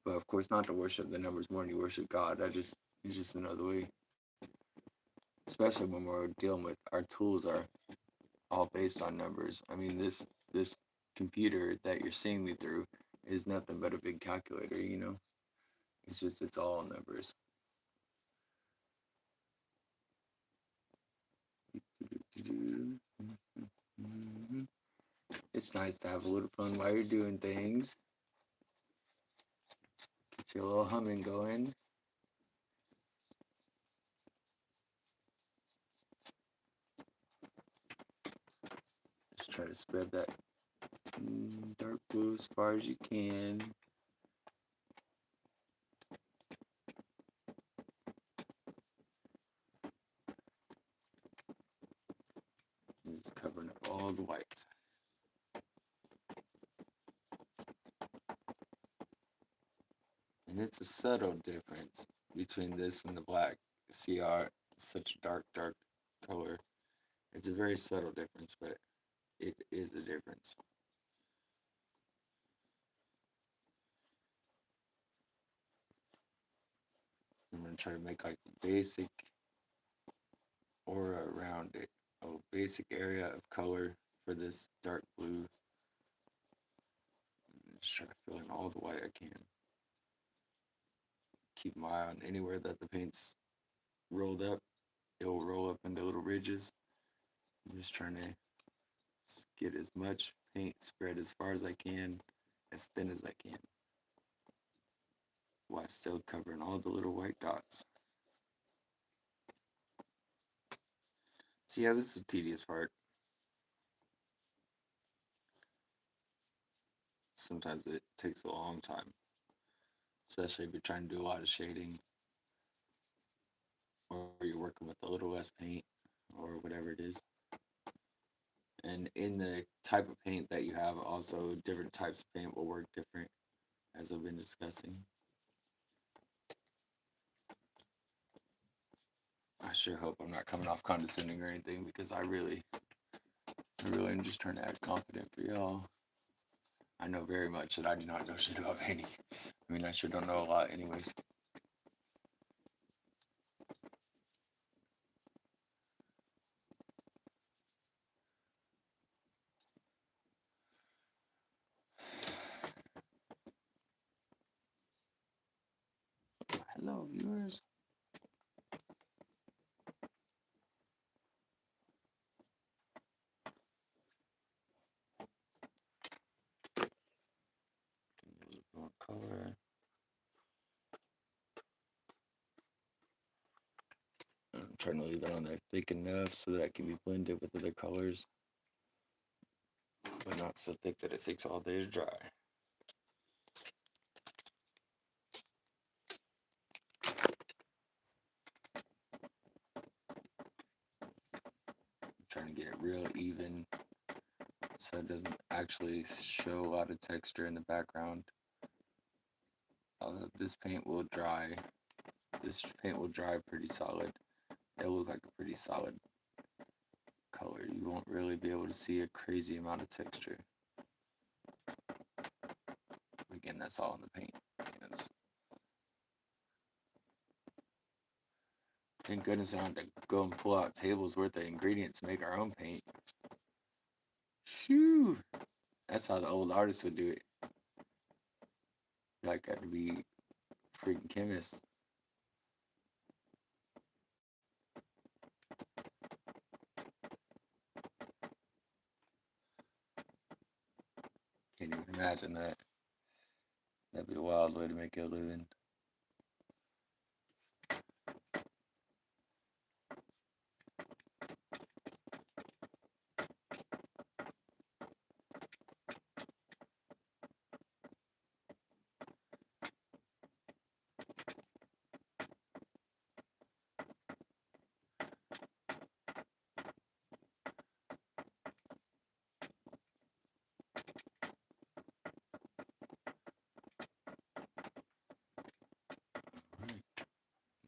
but of course, not to worship the numbers more than you worship God. It's just another way. Especially when we're dealing with our tools are all based on numbers. I mean, this computer that you're seeing me through is nothing but a big calculator. It's all numbers. It's nice to have a little fun while you're doing things. Get your little humming going. Just try to spread that dark blue as far as you can. Just covering up all the whites. And it's a subtle difference between this and the black. See how it's such a dark color. It's a very subtle difference, but it is a difference. I'm going to try to make like a basic aura around it. A basic area of color for this dark blue. Just try to fill in all the white I can. Keep my eye on anywhere that the paint's rolled up. It will roll up into little ridges. I'm just trying to get as much paint spread as far as I can, as thin as I can, while still covering all the little white dots. So yeah, this is the tedious part. Sometimes it takes a long time, especially if you're trying to do a lot of shading or you're working with a little less paint or whatever it is. And in the type of paint that you have, also different types of paint will work different, as I've been discussing. I sure hope I'm not coming off condescending or anything, because I really am just trying to act confident for y'all. I know very much that I do not know shit about painting. I mean, I sure don't know a lot, anyways. Hello, viewers. More color. I'm trying to leave it on there thick enough so that it can be blended with other colors, but not so thick that it takes all day to dry. I'm trying to get it real even so it doesn't actually show a lot of texture in the background. although this paint will dry. This paint will dry pretty solid. It'll look like a pretty solid color. You won't really be able to see a crazy amount of texture. Again, that's all in the paint. Thank goodness I don't have to go and pull out tables worth of ingredients to make our own paint. Shoo! That's how the old artists would do it. Like, got to be freaking chemists. Can't even imagine that. That'd be a wild way to make a living.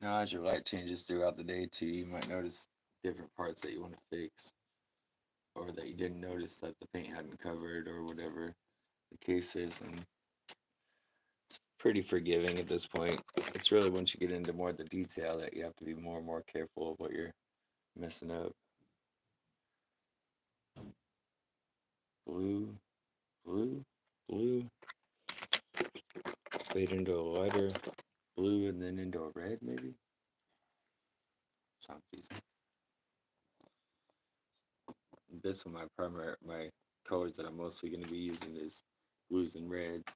Now, as your light changes throughout the day too, you might notice different parts that you want to fix, or that you didn't notice that the paint hadn't covered, or whatever the case is. And it's pretty forgiving at this point. It's really once you get into more of the detail that you have to be more and more careful of what you're messing up. Blue, blue, blue. Fade into a lighter blue and then into a red, maybe. Sounds decent. This one, my colors that I'm mostly going to be using is blues and reds,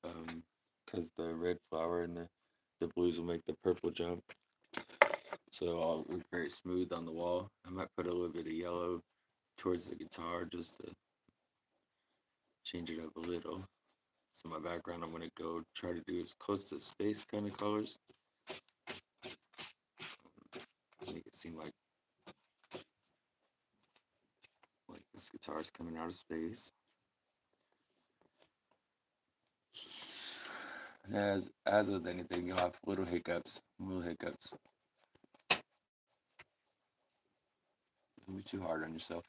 because the red flower and the blues will make the purple jump. So I'll look very smooth on the wall. I might put a little bit of yellow towards the guitar just to change it up a little. So my background, I'm going to go try to do as close to space kind of colors. Make it seem like this guitar is coming out of space. As with anything, you'll have little hiccups. Don't be too hard on yourself.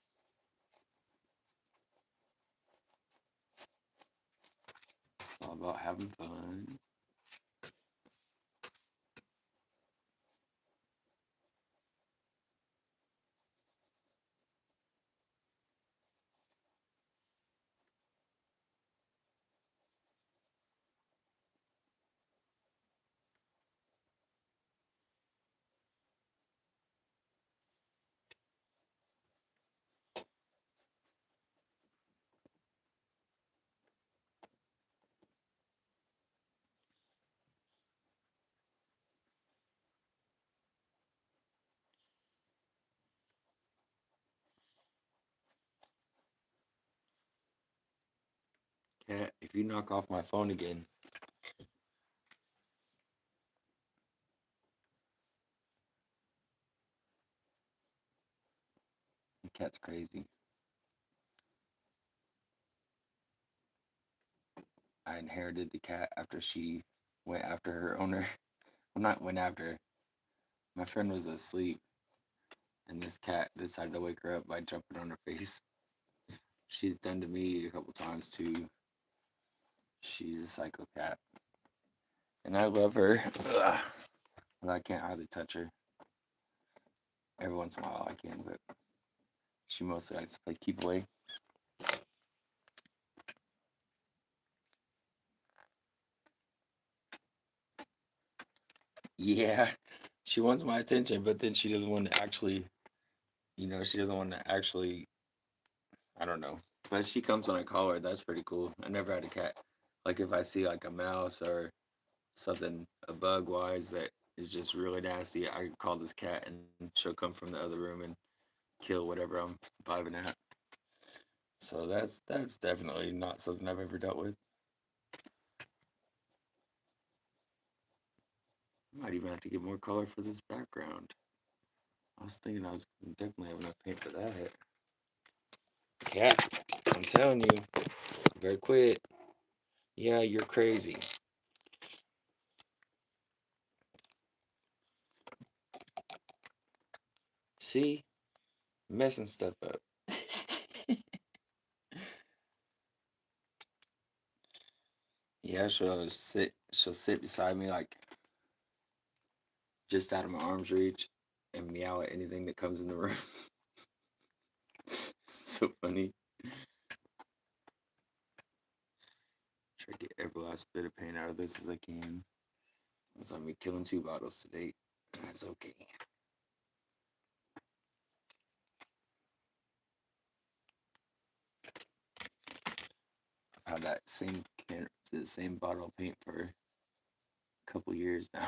It's all about having fun. Cat, if you knock off my phone again. The cat's crazy. I inherited the cat after she went after her owner. Well, not went after her. My friend was asleep, and this cat decided to wake her up by jumping on her face. She's done to me a couple times too. She's a psycho cat. And I love her. Ugh. But I can't hardly touch her. Every once in a while I can, but she mostly likes to play keep away. Yeah, she wants my attention, but then she doesn't want to actually, I don't know. But she comes when I call her. That's pretty cool. I never had a cat. Like if I see like a mouse or something, a bug wise that is just really nasty, I call this cat and she'll come from the other room and kill whatever I'm vibing at. So that's definitely not something I've ever dealt with. Might even have to get more color for this background. I was thinking I was definitely have enough paint for that. Cat, I'm telling you, you better quit. Yeah, you're crazy. See? Messing stuff up. Yeah, she'll sit beside me like just out of my arm's reach and meow at anything that comes in the room. So funny. Try to get every last bit of paint out of this as I can. So I'm killing 2 bottles today. That's okay. I've had that same bottle of paint for a couple years now.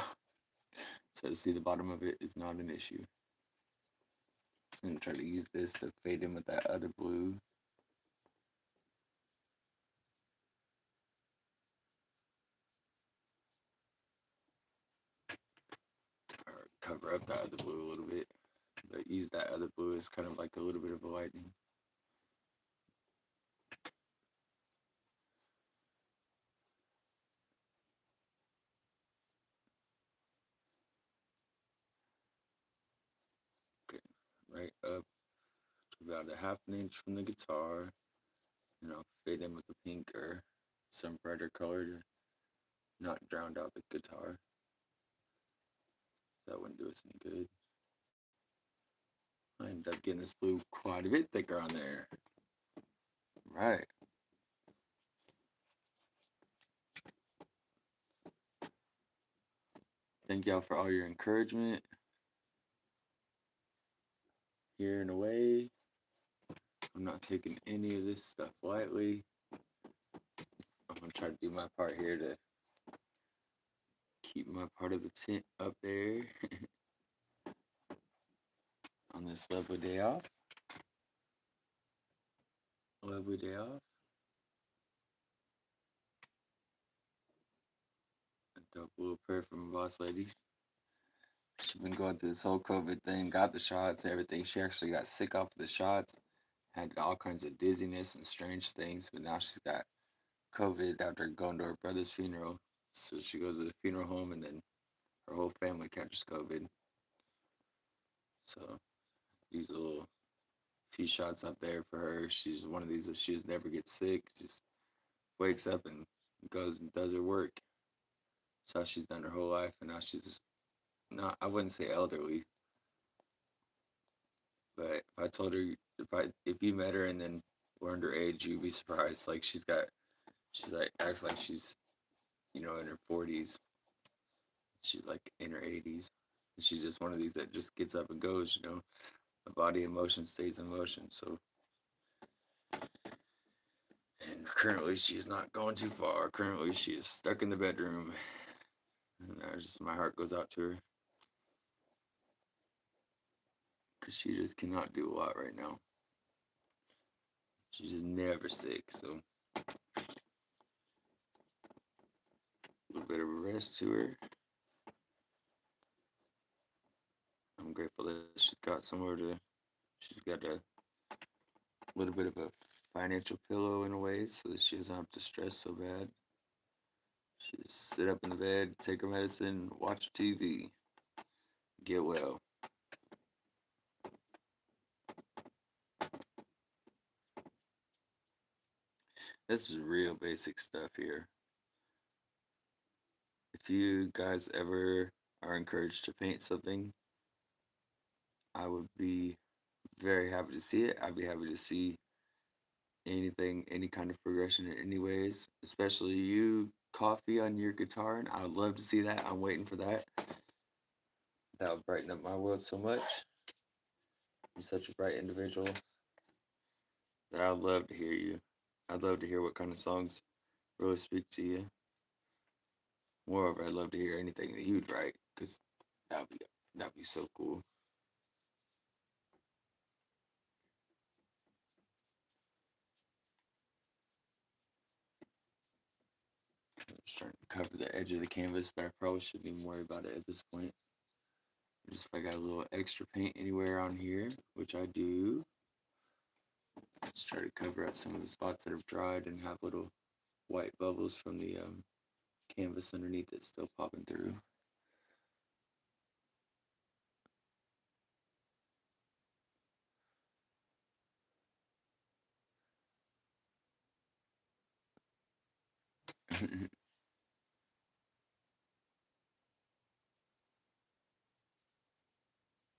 So to see the bottom of it is not an issue. So I'm gonna try to use this to fade in with that other blue. Or cover up that other blue a little bit. But use that other blue as kind of like a little bit of a lightning. Okay, right up to about a half an inch from the guitar. And I'll fade in with the pink or some brighter color to not drown out the guitar. So that wouldn't do us any good. I ended up getting this blue quite a bit thicker on there. Right. Thank y'all for all your encouragement. Here and away. I'm not taking any of this stuff lightly. I'm gonna try to do my part here to keep my part of the tent up there on this lovely day off. Lovely day off. A dope little prayer from my boss lady. She's been going through this whole COVID thing, got the shots, everything. She actually got sick off of the shots, had all kinds of dizziness and strange things, but now she's got COVID after going to her brother's funeral. So she goes to the funeral home and then her whole family catches COVID. So these little few shots up there for her. She's one of these that she just never gets sick, just wakes up and goes and does her work. That's how she's done her whole life, and now she's not, I wouldn't say elderly, but if I told her, if you met her and then learned her age, you'd be surprised. Like she's like, acts like she's, in her 40s. She's like in her 80s. She's just one of these that just gets up and goes, The body in motion stays in motion. So, and currently she's not going too far. Currently she is stuck in the bedroom. And my heart goes out to her. Because she just cannot do a lot right now. She's just never sick. So, a little bit of a rest to her. I'm grateful that she's got a little bit of a financial pillow in a way so that she doesn't have to stress so bad. She just sit up in the bed, take her medicine, watch TV, get well. This is real basic stuff here. If you guys ever are encouraged to paint something, I would be very happy to see it. I'd be happy to see anything, any kind of progression in any ways, especially you, coffee on your guitar. And I would love to see that. I'm waiting for that. That would brighten up my world so much. You're such a bright individual that I'd love to hear you. I'd love to hear what kind of songs really speak to you. Moreover, I'd love to hear anything that you'd write because that'd be so cool. I'm just trying to cover the edge of the canvas, but I probably shouldn't even worry about it at this point. Just if I got a little extra paint anywhere on here, which I do, just try to cover up some of the spots that have dried and have little white bubbles from the canvas underneath it still popping through.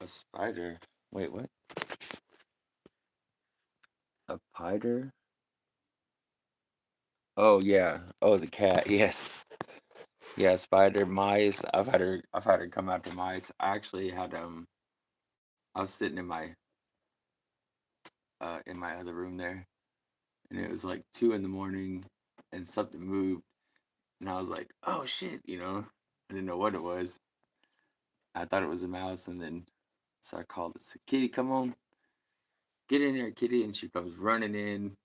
A spider? Wait, what? A spider? Oh yeah. Oh, the cat. Yes. Yeah, spider, mice. I've had her come after mice. I actually had I was sitting in my other room there, and it was like 2 in the morning, and something moved, and I was like, oh shit, I didn't know what it was. I thought it was a mouse, and then so I called it, said, Kitty, come on, get in here, Kitty, and she comes running in,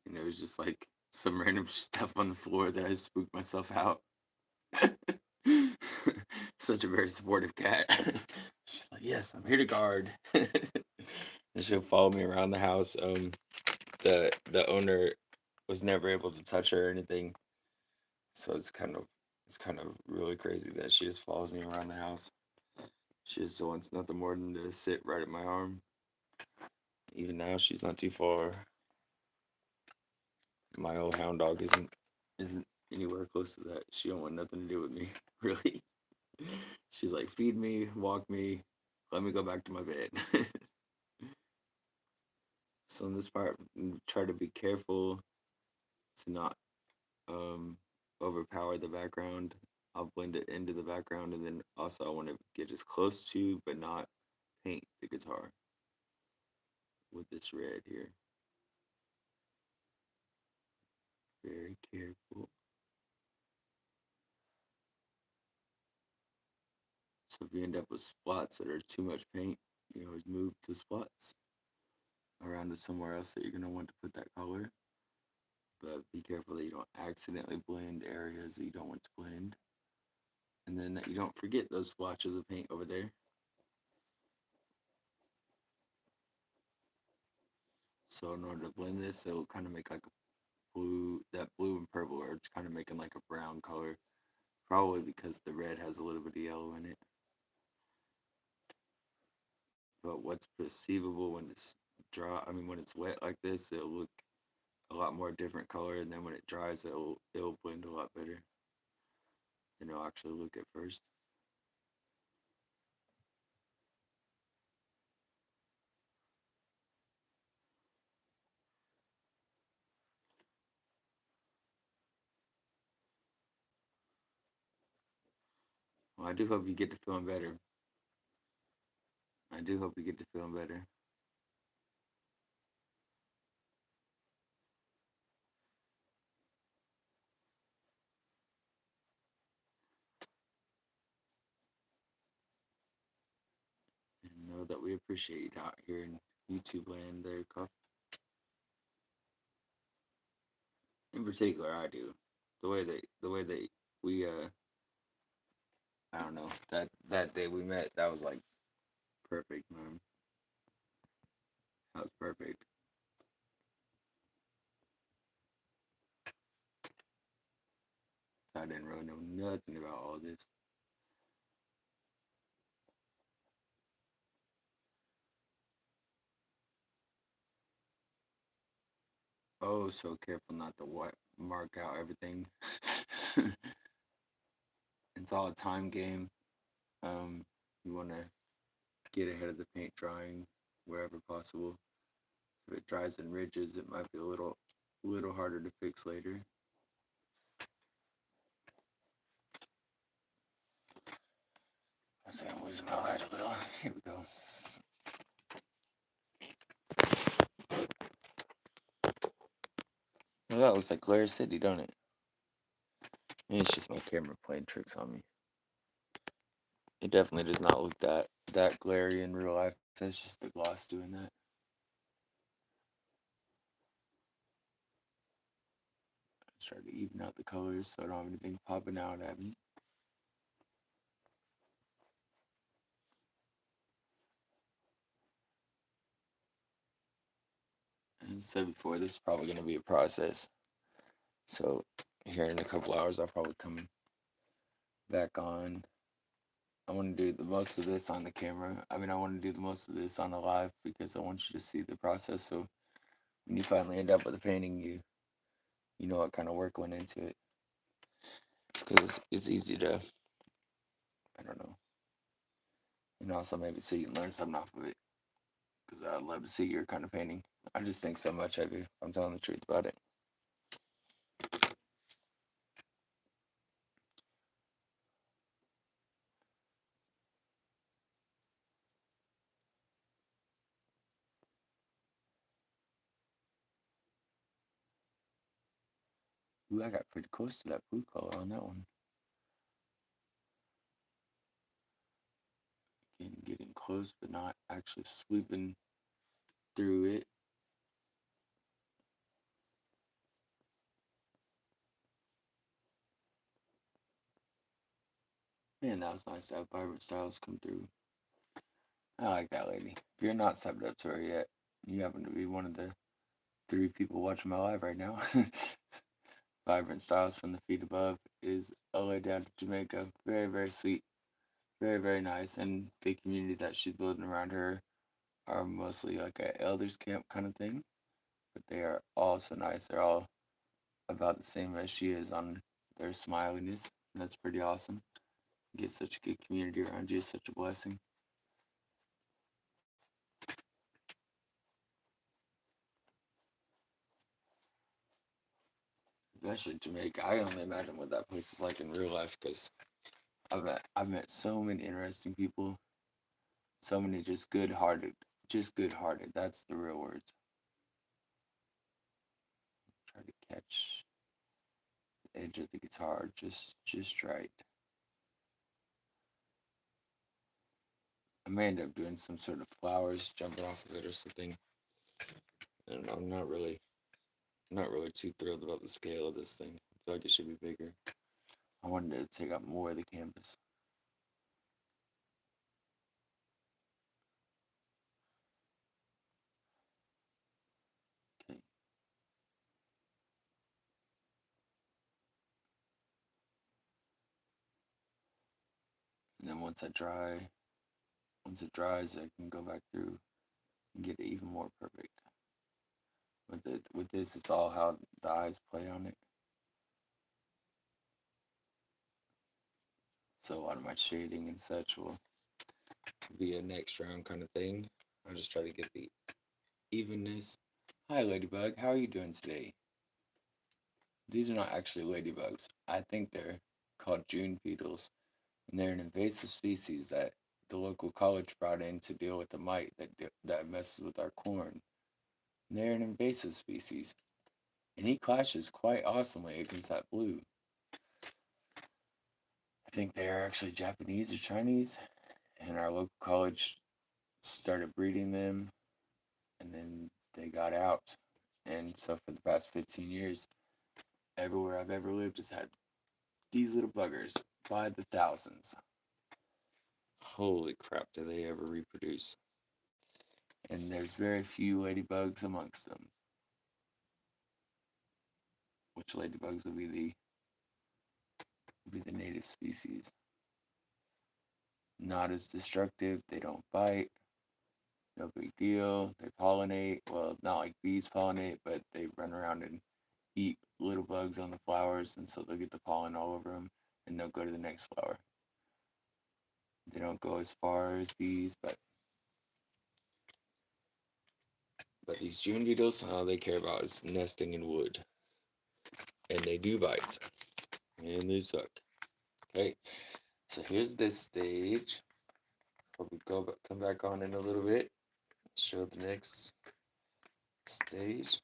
and it was just like some random stuff on the floor that I spooked myself out. Such a very supportive cat. She's like, yes, I'm here to guard. And she'll follow me around the house. The owner was never able to touch her or anything, so it's kind of really crazy that she just follows me around the house. She just wants nothing more than to sit right at my arm. Even now, she's not too far. My old hound dog isn't anywhere close to that. She don't want nothing to do with me, really. She's like, feed me, walk me, let me go back to my bed. So in this part, try to be careful to not um, overpower the background. I'll blend it into the background, and then also I want to get as close to, but not paint the guitar with this red here. Very careful. So if you end up with spots that are too much paint, you can always move the spots around to somewhere else that you're going to want to put that color. But be careful that you don't accidentally blend areas that you don't want to blend. And then that you don't forget those splotches of paint over there. So in order to blend this, it'll kind of make like a that blue and purple are kind of making like a brown color. Probably because the red has a little bit of yellow in it. But what's perceivable when it's when it's wet like this, it'll look a lot more different color, and then when it dries, it'll blend a lot better than it'll actually look at first. Well, I do hope you get to feeling better. I do hope you get to feeling better. And know that we appreciate you out here in YouTube land there, Cuff. In particular, I do. The way that we I don't know, that day we met, that was like perfect, man. That was perfect. So I didn't really know nothing about all this. Oh, so careful not to mark out everything. It's all a time game. You want to get ahead of the paint drying wherever possible. If it dries in ridges, it might be a little harder to fix later. I say I'm losing my light a little. Here we go. Well, that looks like Glare City, don't it? Maybe it's just my camera playing tricks on me. It definitely does not look that glary in real life. That's just the gloss doing that. Just try to even out the colors so I don't have anything popping out at me. And said before, this is probably going to be a process. So here in a couple hours, I'll probably come back on. I want to do the most of this on the camera. I want to do the most of this on the live because I want you to see the process. So when you finally end up with a painting, you know what kind of work went into it. because it's easy to, I don't know, and also maybe so you can learn something off of it. Because I'd love to see your kind of painting. I just think so much of you. If I'm telling the truth about it. Ooh, I got pretty close to that blue color on that one. Getting close, but not actually sweeping through it. Man, that was nice to have Vibrant Styles come through. I like that lady. If you're not subbed up to her yet, you happen to be one of the 3 people watching my live right now. Vibrant Styles from the Feet Above is a lady out of Jamaica. Very, very sweet. Very, very nice. And the community that she's building around her are mostly like a elders camp kind of thing. But they are all so nice. They're all about the same as she is on their smiliness. And that's pretty awesome. Get such a good community around you is such a blessing. Especially Jamaica. I only imagine what that place is like in real life because I've met so many interesting people, so many just good hearted. That's the real words. Try to catch the edge of the guitar just right. I may end up doing some sort of flowers jumping off of it or something. I don't know. I'm not really too thrilled about the scale of this thing. I feel like it should be bigger. I wanted to take up more of the canvas. Okay. And then once it dries, I can go back through and get it even more perfect. With this, it's all how the eyes play on it. So a lot of my shading and such will be a next round kind of thing. I'll just try to get the evenness. Hi, Ladybug. How are you doing today? These are not actually ladybugs. I think they're called June beetles, and they're an invasive species that the local college brought in to deal with the mite that messes with our corn. And they're an invasive species, and he clashes quite awesomely against that blue. I think they are actually Japanese or Chinese, and our local college started breeding them, and then they got out. And so for the past 15 years, everywhere I've ever lived has had these little buggers by the thousands. Holy crap, do they ever reproduce? And there's very few ladybugs amongst them. Which ladybugs will be the native species. Not as destructive, they don't bite, no big deal. They pollinate, well, not like bees pollinate, but they run around and eat little bugs on the flowers, and so they'll get the pollen all over them, and they'll go to the next flower. They don't go as far as bees, but these June beetles, all they care about is nesting in wood, and they do bite, and they suck. Okay, so here's this stage. Probably come back on in a little bit. Show the next stage.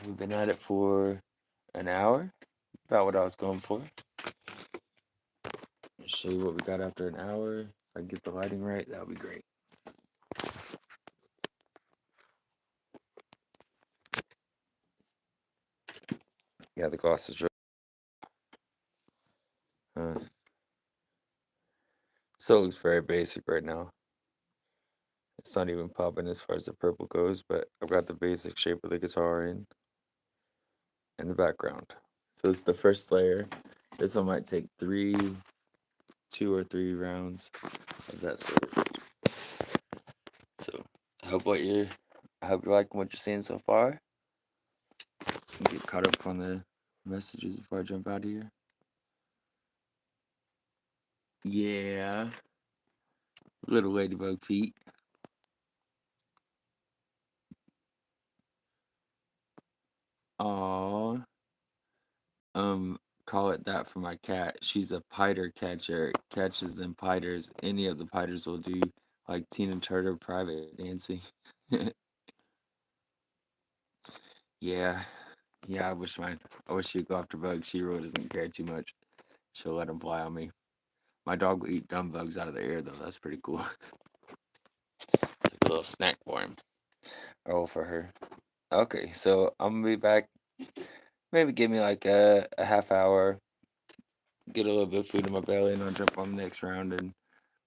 We've been at it for an hour. About what I was going for. I'll show you what we got after an hour. If I get the lighting right, that'll be great. Yeah, the gloss is right. So it looks very basic right now. It's not even popping as far as the purple goes, but I've got the basic shape of the guitar in the background. So it's the first layer. This one might take 2 or 3 rounds of that sort. So I hope you're liking what you're seeing so far. Get caught up on the messages before I jump out of here. Yeah. Little ladybug feet. Aw. Call it that for my cat. She's a piter catcher. Catches them piters. Any of the piters will do, like Tina Turner private dancing. Yeah. Yeah, I wish she'd go after bugs. She really doesn't care too much. She'll let them fly on me. My dog will eat dumb bugs out of the air though. That's pretty cool. It's like a little snack for him. Oh, for her. Okay, so I'm gonna be back. Maybe give me like a half hour. Get a little bit of food in my belly, and I'll jump on the next round. And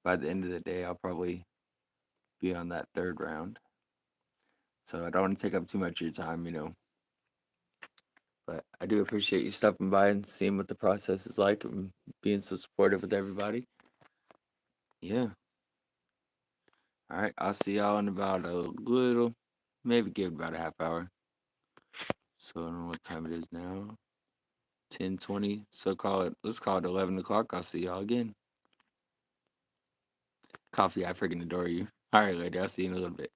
by the end of the day, I'll probably be on that third round. So I don't want to take up too much of your time. But I do appreciate you stopping by and seeing what the process is like and being so supportive with everybody. Yeah. All right. I'll see y'all in about a little, maybe give it about a half hour. So I don't know what time it is now. 10:20. So let's call it 11 o'clock. I'll see y'all again. Coffee, I freaking adore you. All right, lady. I'll see you in a little bit.